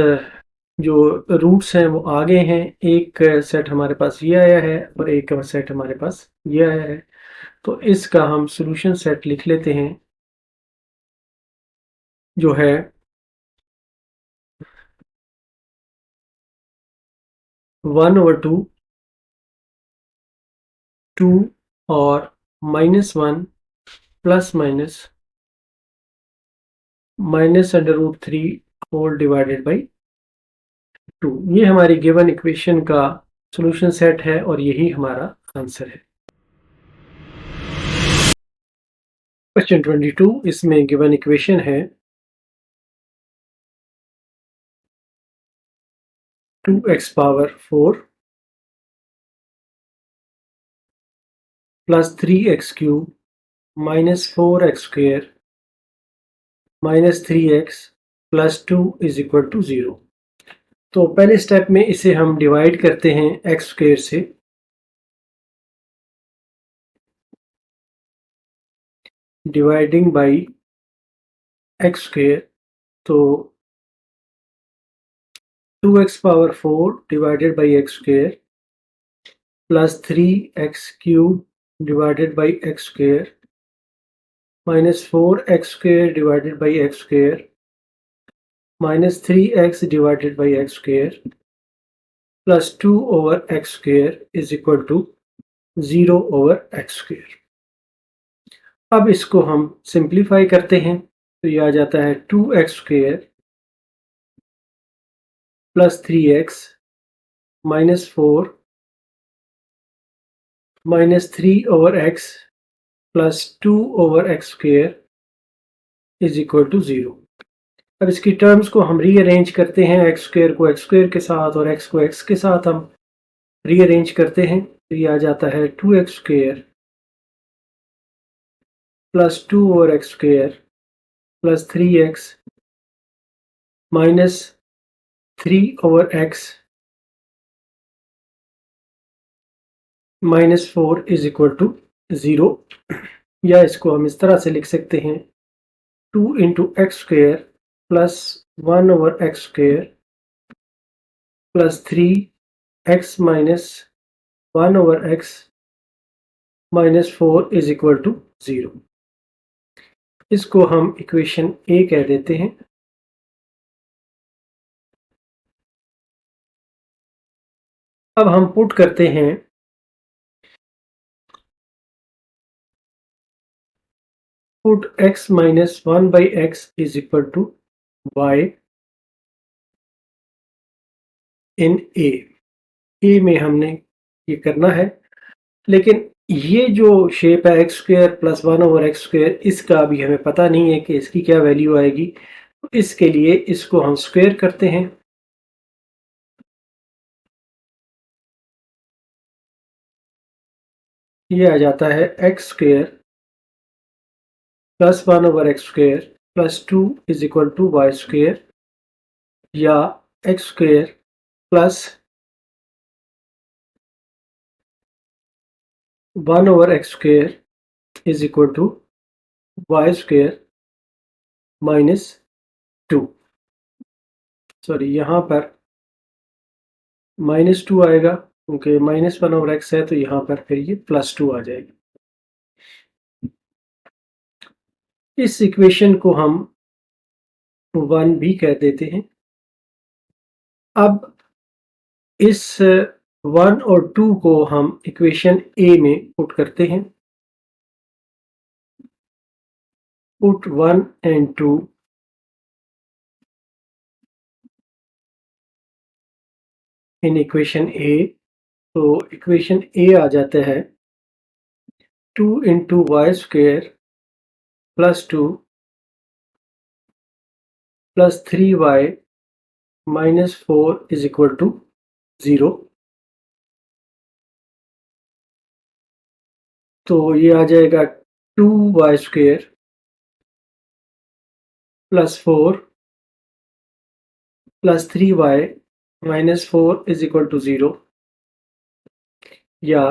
जो रूट्स हैं वो आ गए हैं। एक सेट हमारे पास ये आया है और एक सेट हमारे पास ये आया है, तो इसका हम सॉल्यूशन सेट लिख लेते हैं, जो है 1/2, 2 और -1 plus minus -√3 whole divided by 2। ये हमारी गिवन इक्वेशन का सॉल्यूशन सेट है और यही हमारा आंसर है। क्वेश्चन 22, इसमें गिवन इक्वेशन है 2x power 4 plus 3x cube minus 4x² minus 3x plus 2 is equal to 0। तो पहले स्टेप में इसे हम डिवाइड करते हैं x² से, डिवाइडिंग बाई x², तो 2x power 4 divided by x² plus 3x cube divided by x² minus 4x² divided by x² minus 3x divided by x² plus 2 over x² is equal to 0 over x²। अब इसको हम simplify करते हैं, तो ये आ जाता है 2x² plus 3x minus 4 minus 3 over x plus 2 over x² is equal to 0। अब इसकी टर्म्स को हम रीअरेंज करते हैं, x² को x² के साथ और x को x के साथ हम रीअरेंज करते हैं, तो ये आ जाता है 2x² plus 2 over x² plus 3x minus 3 over x minus 4 is equal to 0, या इसको हम इस तरह से लिख सकते हैं 2 into x² plus 1 over x² plus 3x minus 1 over x minus 4 is equal to 0। इसको हम इक्वेशन ए कह देते हैं। अब हम पुट करते हैं put x minus 1/x is equal to y in A में हमने ये करना है, लेकिन ये जो शेप है x² प्लस 1 ओवर x², इसका अभी हमें पता नहीं है कि इसकी क्या वैल्यू आएगी, तो इसके लिए इसको हम स्क्वायर करते हैं, ये आ जाता है x square plus 1/x² plus 2 is equal to y square, या x square plus 1/x² is equal to y square minus 2। Sorry, यहाँ पर -2 आएगा क्योंकि -1/x है, तो यहाँ पर फिर ये +2 आ जाएगा। इस इक्वेशन को हम 1 भी कह देते हैं। अब इस 1 और 2 को हम इक्वेशन ए में पुट करते हैं। Put 1 and 2 in equation A, तो इक्वेशन ए आ जाता है 2 into y square plus 2 plus 3y minus 4 is equal to 0। तो ये आ जाएगा 2y square plus 4 plus 3y minus 4 is equal to 0, या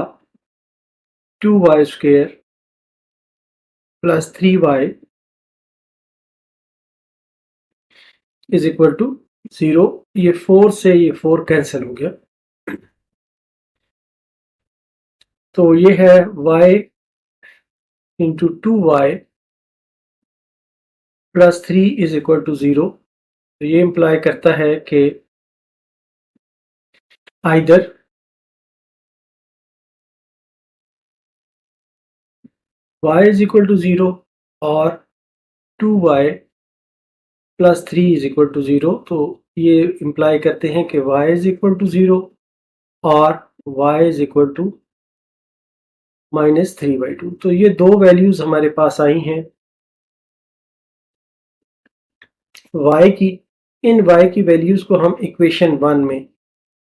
2y square plus 3y is equal to 0। ये 4 से ये 4 कैंसिल हो गया, तो ये है y into 2y plus 3 is equal to 0। तो ये इंप्लाई करता है कि either y is equal to 0 और 2y plus 3 is equal to 0। तो ये इंप्लाई करते हैं कि y इज इक्वल टू 0 और y इज इक्वल टू -3/2। तो ये दो वैल्यूज हमारे पास आई हैं y की। इन y की वैल्यूज को हम इक्वेशन 1 में,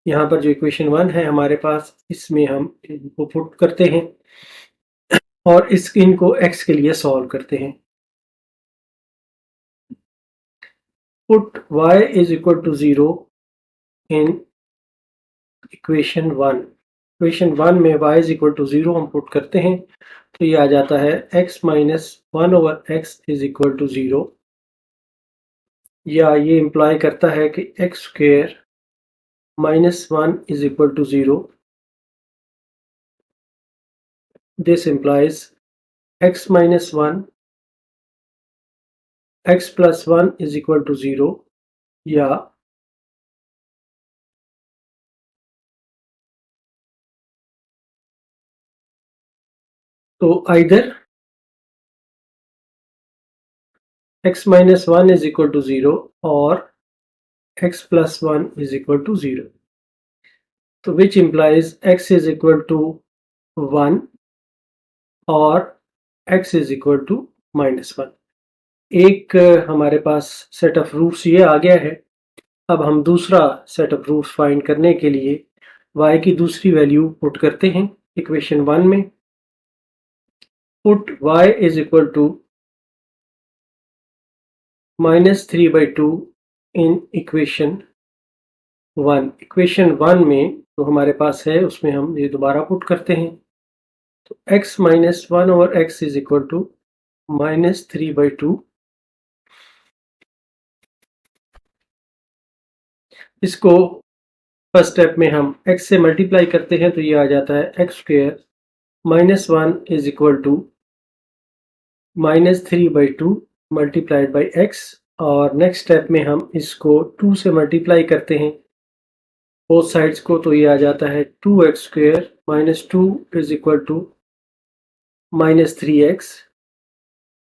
यहाँ पर जो इक्वेशन 1 है हमारे पास, इसमें हम इनको पुट करते हैं और इनको x के लिए सॉल्व करते हैं। Put y is equal to 0 in equation 1। Equation 1 में y इज इक्वल टू 0 हम पुट करते हैं, तो ये आ जाता है x minus 1/x is equal to 0, या ये इंप्लाई करता है कि x square -1 is equal to 0। This implies x minus 1 x plus 1 is equal to 0, या तो either x minus 1 is equal to 0 और x plus 1 is equal to 0, तो which implies x is equal to 1 और x is equal to -1। एक हमारे पास set of roots ये आ गया है। अब हम दूसरा सेट ऑफ रूट्स फाइंड करने के लिए y की दूसरी वैल्यू पुट करते हैं इक्वेशन 1 में। Put y is equal to -3/2 in equation 1। Equation 1 में जो हमारे पास है उसमें हम ये दोबारा पुट करते हैं, तो x minus 1/x is equal to -3/2। इसको फर्स्ट स्टेप में हम x से मल्टीप्लाई करते हैं, तो ये आ जाता है x square -1 is equal to -3/2 multiplied by x। और नेक्स्ट स्टेप में हम इसको 2 से मल्टीप्लाई करते हैं बोथ साइड्स को, तो ये आ जाता है 2x² -2 is equal to -3x,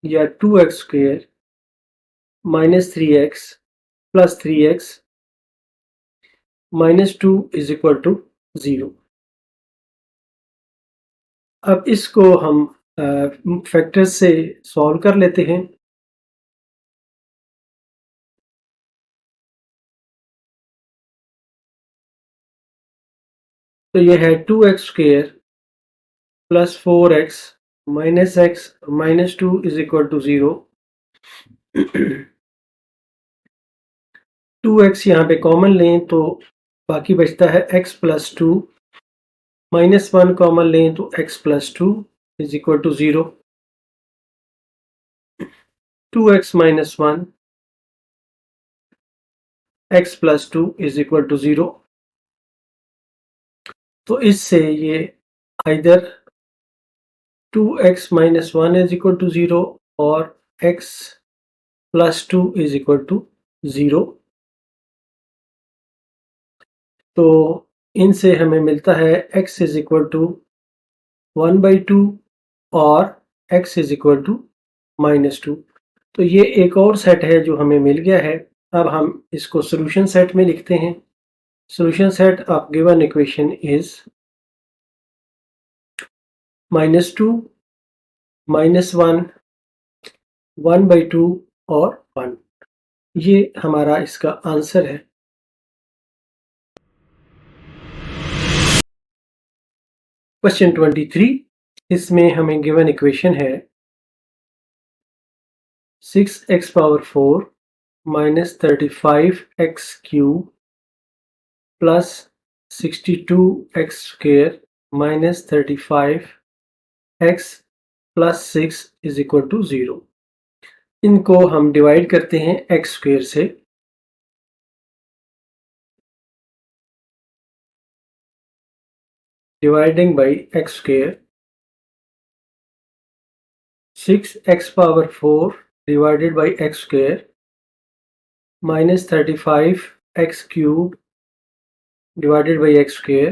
या 2x² -3x plus 3x -2 is equal to 0। अब इसको हम फैक्टर्स से सॉल्व कर लेते हैं। तो ये है 2x² plus 4x minus x minus 2 is equal to 0। 2x यहाँ पे कॉमन लें तो बाकी बचता है x प्लस 2, माइनस 1 कॉमन लें तो x plus 2 is equal to 0। 2x minus 1 x plus 2 is equal to 0। तो इससे ये either 2x minus 1 is equal to 0 और x plus 2 is equal to 0। तो इनसे हमें मिलता है x इज इक्वल टू 1/2 और x इज इक्वल टू -2। तो ये एक और सेट है जो हमें मिल गया है। अब हम इसको सॉल्यूशन सेट में लिखते हैं। Solution set of given equation is -2 -1 1/2 और 1। ये हमारा इसका आंसर है। क्वेश्चन 23, इसमें हमें गिवन इक्वेशन है 6x power 4 minus 35x cube plus 62x square minus 35x plus 6 is equal to 0। इनको हम डिवाइड करते हैं x स्क्वेयर से। Dividing by x square, 6x power 4 divided by x square minus 35x cube divided by x square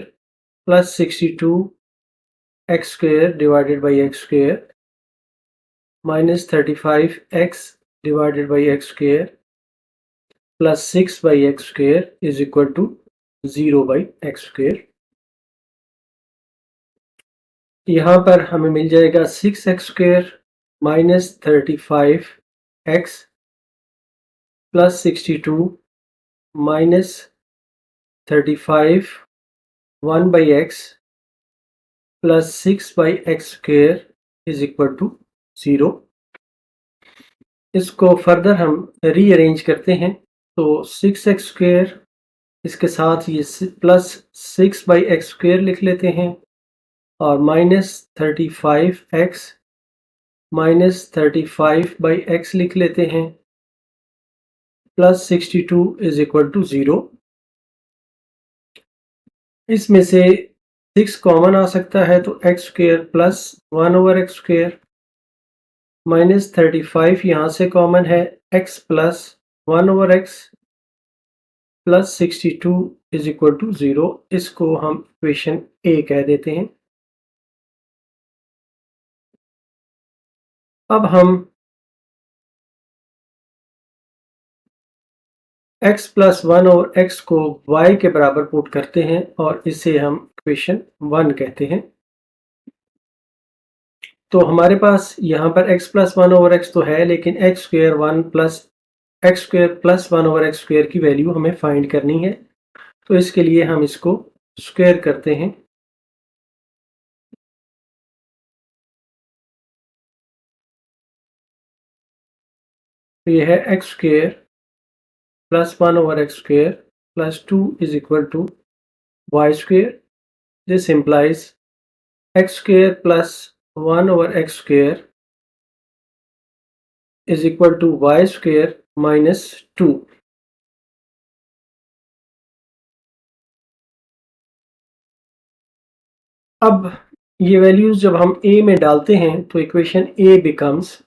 plus 62x square divided by x square minus 35x divided by x square plus 6 by x square is equal to 0 by x square। यहाँ पर हमें मिल जाएगा 6x square minus 35x plus 62 minus 35 1 by x plus 6 by x square is equal to 0। इसको further हम rearrange करते हैं तो 6x square इसके साथ ये प्लस 6 बाई एक्स स्क्वेयर लिख लेते हैं और minus 35x minus 35 by x लिख लेते हैं प्लस 62 इज इक्वल टू 0। इसमें से 6 कॉमन आ सकता है तो x square plus 1 over x square minus 35 यहाँ से कॉमन है x plus 1 over x plus 62 is equal to 0। इसको हम इक्वेशन ए कह देते हैं। अब हम x प्लस 1 और x को y के बराबर पुट करते हैं और इसे हम इक्वेशन 1 कहते हैं। तो हमारे पास यहाँ पर x प्लस 1 ओवर एक्स तो है लेकिन x square 1 plus x square plus 1 over x square की वैल्यू हमें फाइंड करनी है। तो इसके लिए हम इसको स्क्वेयर करते हैं। तो यह है x square plus 1 over x square plus 2 is equal to y square. This implies x square plus 1 over x square is equal to y square minus 2। अब ये वैल्यूज जब हम a में डालते हैं तो इक्वेशन a बिकम्स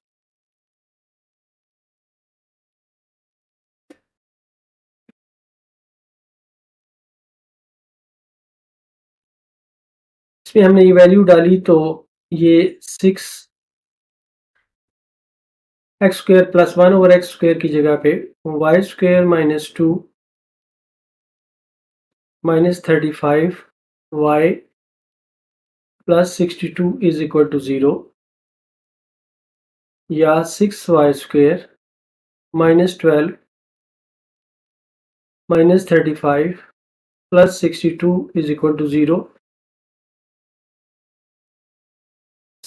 इसमें हमने ये वैल्यू डाली तो ये 6 x square plus 1 over x square की जगह पे y square minus 2 minus 35 y plus 62 is equal to 0 या 6 y square minus 12 minus 35 plus 62 is equal to 0।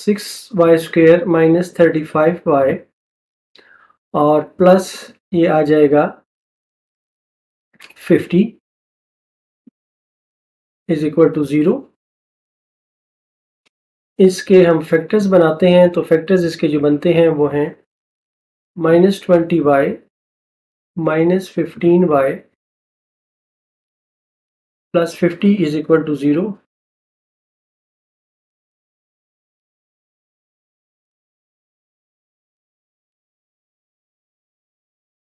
6y² minus 35y और प्लस ये आ जाएगा 50 इज इक्वल टू 0। इसके हम फैक्टर्स बनाते हैं तो फैक्टर्स इसके जो बनते हैं वो हैं -20y -15y plus 50 is equal to 0।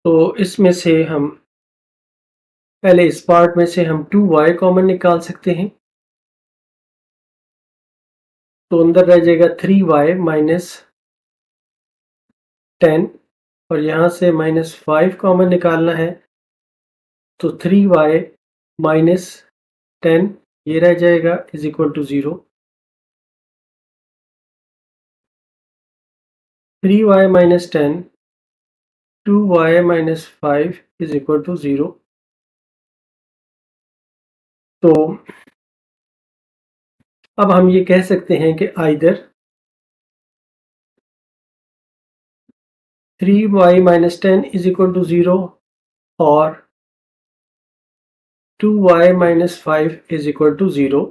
तो इसमें से हम पहले इस पार्ट में से हम 2y कॉमन निकाल सकते हैं, तो अंदर रह जाएगा 3y माइनस 10 और यहाँ से -5 कॉमन निकालना है तो 3y माइनस 10 ये रह जाएगा is equal to 0। 3y minus 10 2y minus 5 is equal to 0। तो अब हम ये कह सकते हैं कि either 3y minus 10 is equal to 0 और 2y minus 5 is equal to 0।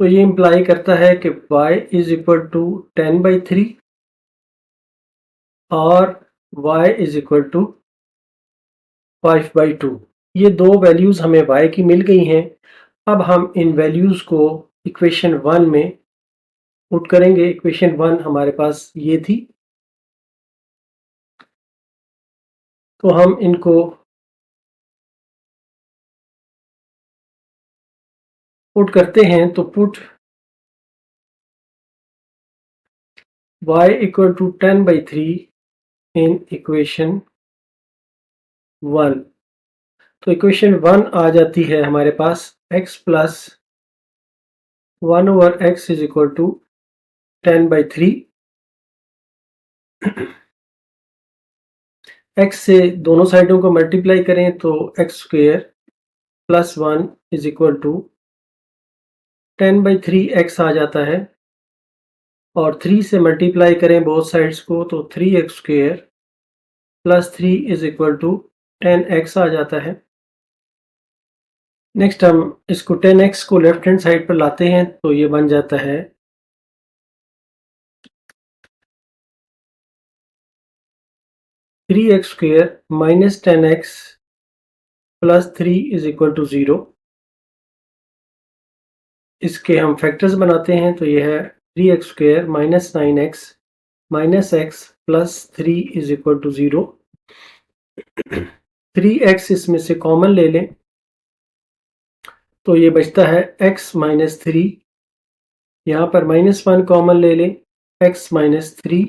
तो ये इंप्लाई करता है कि y इज इक्वल टू 10/3 और y इज इक्वल टू 5/2। ये दो वैल्यूज़ हमें y की मिल गई हैं। अब हम इन वैल्यूज़ को इक्वेशन 1 में पुट करेंगे। इक्वेशन 1 हमारे पास ये थी, तो हम इनको पुट करते हैं। तो put y equal to 10/3 in equation 1। तो इक्वेशन 1 आ जाती है हमारे पास x plus 1/x is equal to 10/3। x से दोनों साइडों को मल्टीप्लाई करें तो x² plus 1 is equal to 10/3x आ जाता है और 3 से मल्टीप्लाई करें बोथ साइड्स को तो 3x² plus 3 is equal to 10x आ जाता है। नेक्स्ट हम इसको 10x को लेफ्ट हैंड साइड पर लाते हैं तो ये बन जाता है 3x² minus 10x plus 3 is equal to 0। इसके हम फैक्टर्स बनाते हैं तो ये है 3x² minus 9x minus x plus 3 is equal to 0। 3x इसमें से कॉमन ले लें तो ये बचता है x माइनस 3। यहाँ पर -1 कॉमन ले लें x माइनस 3,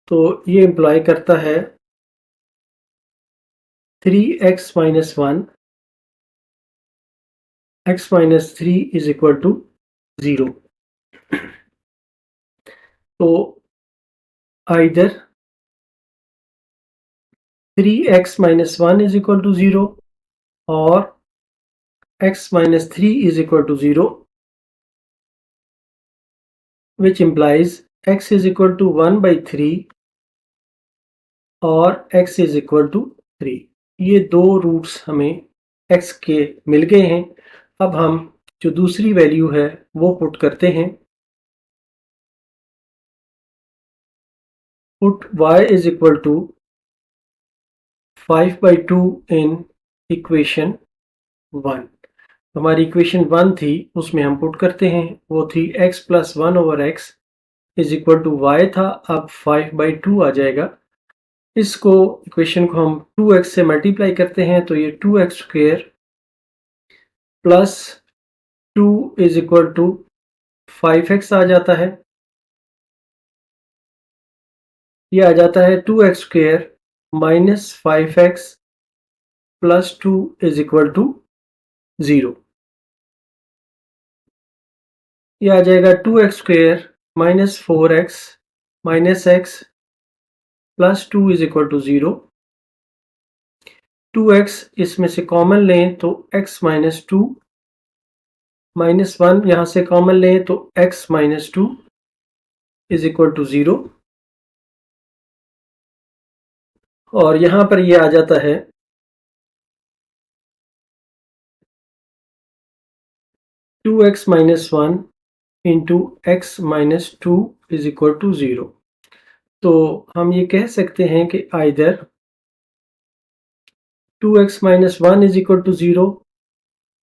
तो ये इम्प्लाई करता है 3x minus 1 x minus 3 is equal to 0। तो either 3x minus 1 is equal to 0 और x minus 3 is equal to 0, which implies x is equal to 1/3 और x is equal to 3। ये दो roots हमें x के मिल गए हैं। अब हम जो दूसरी वैल्यू है वो पुट करते हैं। Put y is equal to 5/2 in equation 1। हमारी इक्वेशन 1 थी उसमें हम पुट करते हैं, वो थी x plus 1/x is equal to y था, अब 5/2 आ जाएगा। इसको इक्वेशन को हम 2x से मल्टीप्लाई करते हैं तो ये 2x² plus 2 is equal to 5x आ जाता है। ये आ जाता है 2x² minus 5x plus 2 is equal to 0। ये आ जाएगा 2x² minus 4x minus x plus 2 is equal to 0। 2x इसमें से कॉमन लें तो x माइनस 2 -1 यहाँ से कॉमन लें तो x - 2 इज इक्वल टू 0 और यहाँ पर ये आ जाता है 2x - 1 into x - 2 is equal to 0। तो हम ये कह सकते हैं कि either 2x - 1 is equal to 0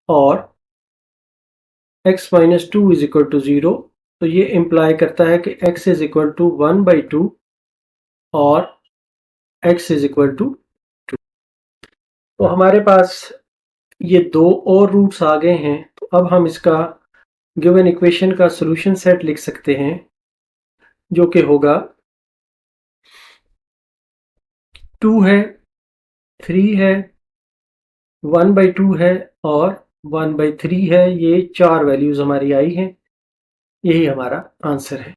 और x - 2 इज इक्वल टू 0। तो ये इम्प्लाई करता है कि x इज इक्वल टू 1/2 और x इज इक्वल टू 2। तो हमारे पास ये दो और रूट्स आ गए हैं। तो अब हम इसका गिवन इक्वेशन का सॉल्यूशन सेट लिख सकते हैं जो कि होगा 2 है, 3 है, 1/2 है और 1/3 है। ये 4 वैल्यूज हमारी आई हैं। यही हमारा आंसर है।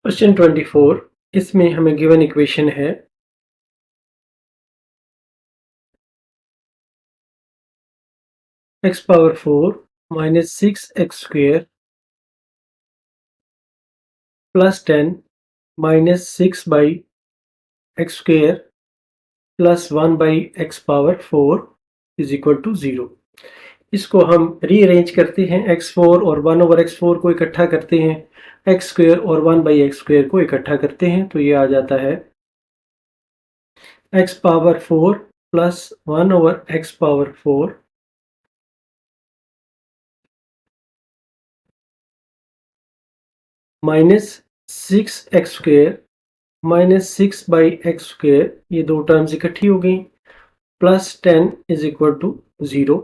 क्वेश्चन 24, इसमें हमें गिवन इक्वेशन है x⁴ - 6x² + 10 - 6/x² + 1/x⁴ is equal to 0। इसको हम रीअरेंज करते हैं, x4 और 1/x4 को इकट्ठा करते हैं, x² और 1/x² को इकट्ठा करते हैं। तो ये आ जाता है x⁴ + 1/x⁴ -6x² - 6/x², ये दो टर्म्स इकट्ठी हो गई, +10 इज इक्वल टू 0।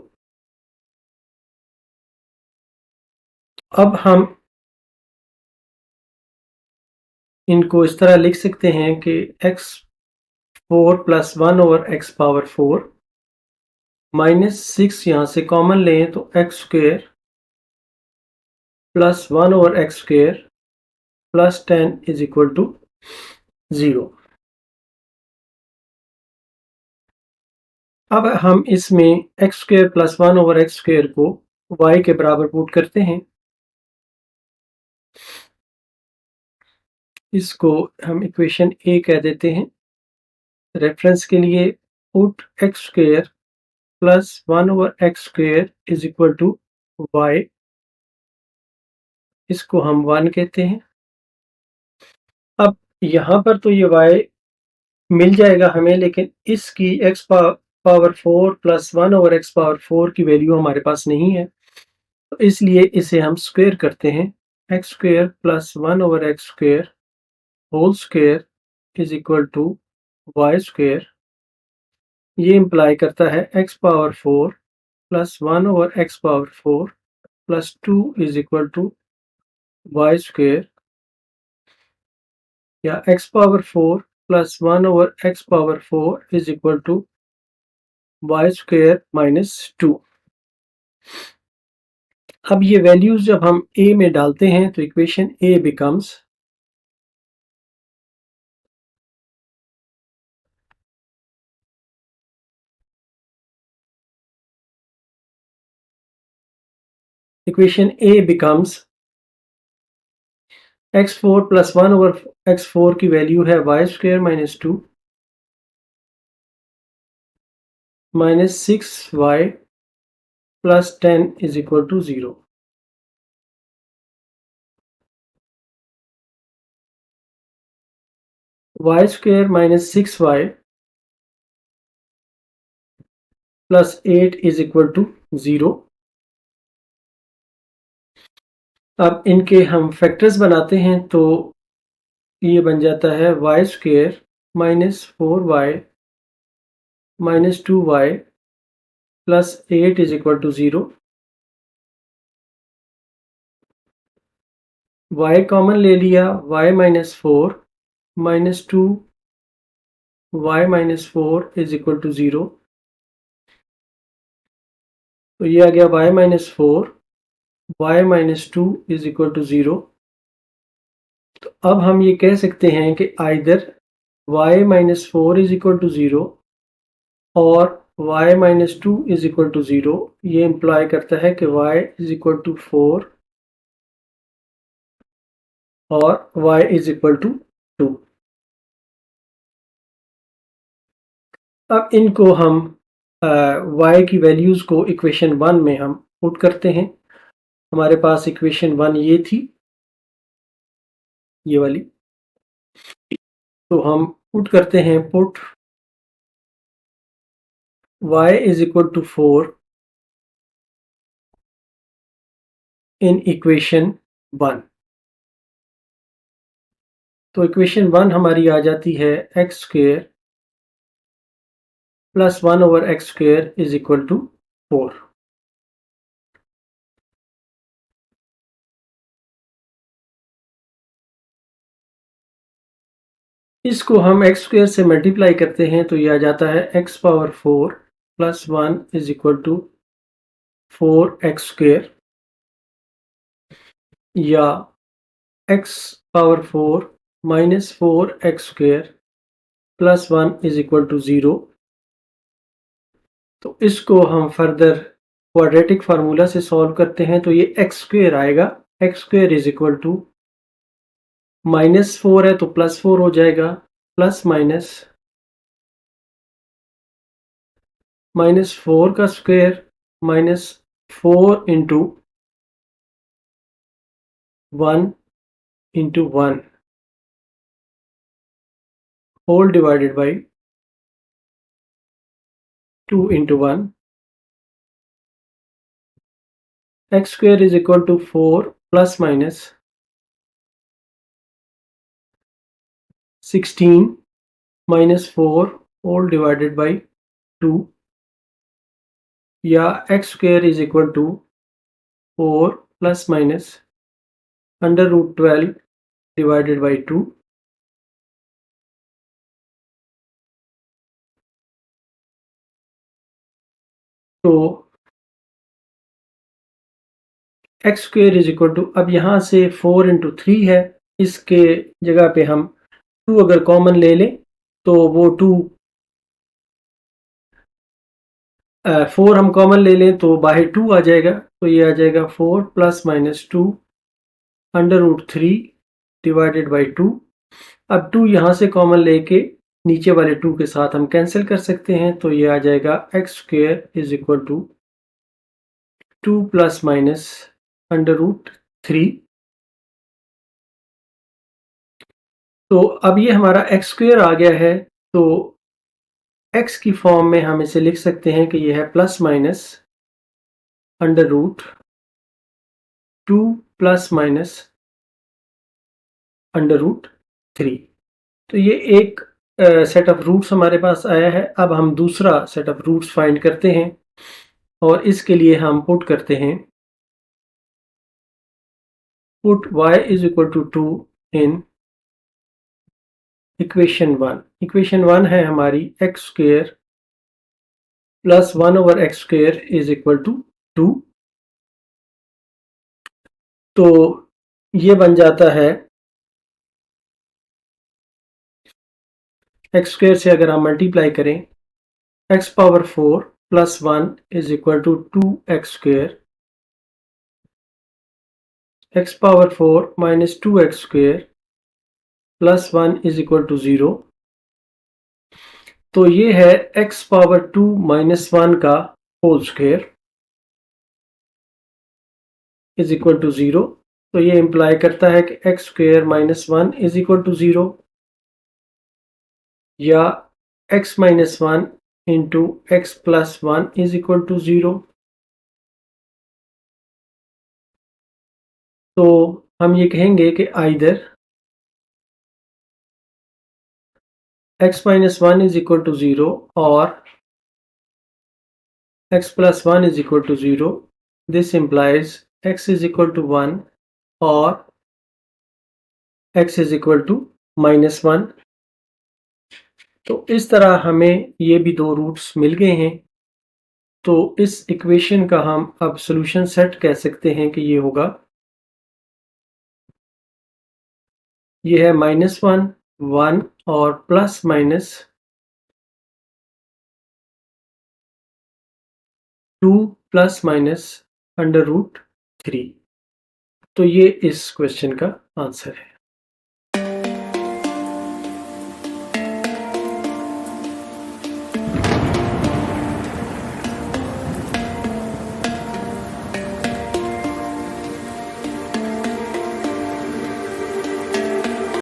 अब हम इनको इस तरह लिख सकते हैं कि x4 + 1/x⁴ -6 यहाँ से कॉमन लें तो x² + 1/x² + 10 is equal to 0। अब हम इसमें x² + 1/x² को y के बराबर पुट करते हैं। इसको हम इक्वेशन ए कह देते हैं। रेफरेंस के लिए put x² + 1/x² is equal to y, इसको हम 1 कहते हैं। अब यहाँ पर तो ये y मिल जाएगा हमें, लेकिन इसकी x⁴ + 1/x⁴ की वैल्यू हमारे पास नहीं है। तो इसलिए इसे हम स्क्वायर करते हैं। x² + 1/x² whole square is equal to y²। ये इम्प्लाई करता है x⁴ + 1/x⁴ + 2 is equal to y² या x⁴ + 1/x⁴ is equal to y² - 2। अब ये वैल्यूज जब हम a में डालते हैं तो equation a becomes x4 + 1/x4 की वैल्यू है y² - 2 -6y + 10 is equal to 0। y² - 6y + 8 is equal to 0। अब इनके हम फैक्टर्स बनाते हैं तो ये बन जाता है y² - 4y - 2y + 8 is equal to 0। y common ले लिया, y - 4 - 2y - 4 is equal to 0। तो ये आ गया y - 4 y - 2 is equal to 0। तो अब हम ये कह सकते हैं कि either y - 4 is equal to 0 और y minus 2 is equal to 0, ये इम्प्लाई करता है कि y इज इक्वल टू 4 और y इज इक्वल टू 2। अब इनको हम y की वैल्यूज़ को इक्वेशन 1 में हम पुट करते हैं। हमारे पास इक्वेशन 1 ये थी, ये वाली। तो हम पुट करते हैं, put y is equal to 4 in equation 1। तो इक्वेशन 1 हमारी आ जाती है x square plus 1 over x square is equal to 4। इसको हम एक्स स्क्वेयर से मल्टीप्लाई करते हैं तो ये आ जाता है x power 4 plus 1 is equal to 4 x square, या x power 4 minus 4 x square plus 1 is equal to 0। तो इसको हम फर्दर क्वाड्रेटिक फार्मूला से सॉल्व करते हैं तो ये एक्स स्क्वेयर आएगा। X square is equal to minus 4 है तो प्लस 4 हो जाएगा, प्लस माइनस माइनस 4 का square minus 4 into 1 into 1 whole divided by 2 into 1। X square is equal to 4 plus minus 16 minus 4 whole divided by 2, या x square is equal to 4 plus minus under root 12 divided by 2। तो x square is equal to, अब यहाँ से 4 into 3 है, इसके जगह पे हम 2 अगर कॉमन ले लें तो वो 2 4 हम कॉमन ले लें तो बाहर 2 आ जाएगा, तो ये आ जाएगा 4 plus minus 2 under root 3 divided by 2। अब 2 यहाँ से कॉमन लेके नीचे वाले 2 के साथ हम कैंसिल कर सकते हैं, तो ये आ जाएगा x square is equal to 2 plus minus under root 3। तो अब ये हमारा एक्स स्क्वेयर आ गया है, तो एक्स की फॉर्म में हम इसे लिख सकते हैं कि ये है plus minus under root 2 plus minus under root 3। तो ये एक सेट ऑफ रूट्स हमारे पास आया है। अब हम दूसरा सेट ऑफ रूट्स फाइंड करते हैं और इसके लिए हम पुट करते हैं, put y is equal to 2 in equation 1। Equation 1 है हमारी x square plus 1 over x square is equal to 2। तो ये बन जाता है एक्स स्क्वेयर से अगर हम मल्टीप्लाई करें, x power 4 plus 1 is equal to 2 x square, x power 4 minus 2 x square plus 1 is equal to 0। तो ये है एक्स पावर 2 माइनस 1 का whole square is equal to 0। तो ये इंप्लाई करता है कि x square minus 1 is equal to 0, या x minus 1 into x plus 1 is equal to 0। तो हम ये कहेंगे कि either x minus 1 is equal to 0 or x plus 1 is equal to 0. This implies x is equal to 1 or x is equal to minus 1. तो इस तरह हमें ये भी दो रूट्स मिल गए हैं। तो इस इक्वेशन का हम अब सॉल्यूशन सेट कह सकते हैं कि ये होगा, ये है माइनस 1 1 और plus minus 2 plus minus under root 3। तो ये इस क्वेश्चन का आंसर है।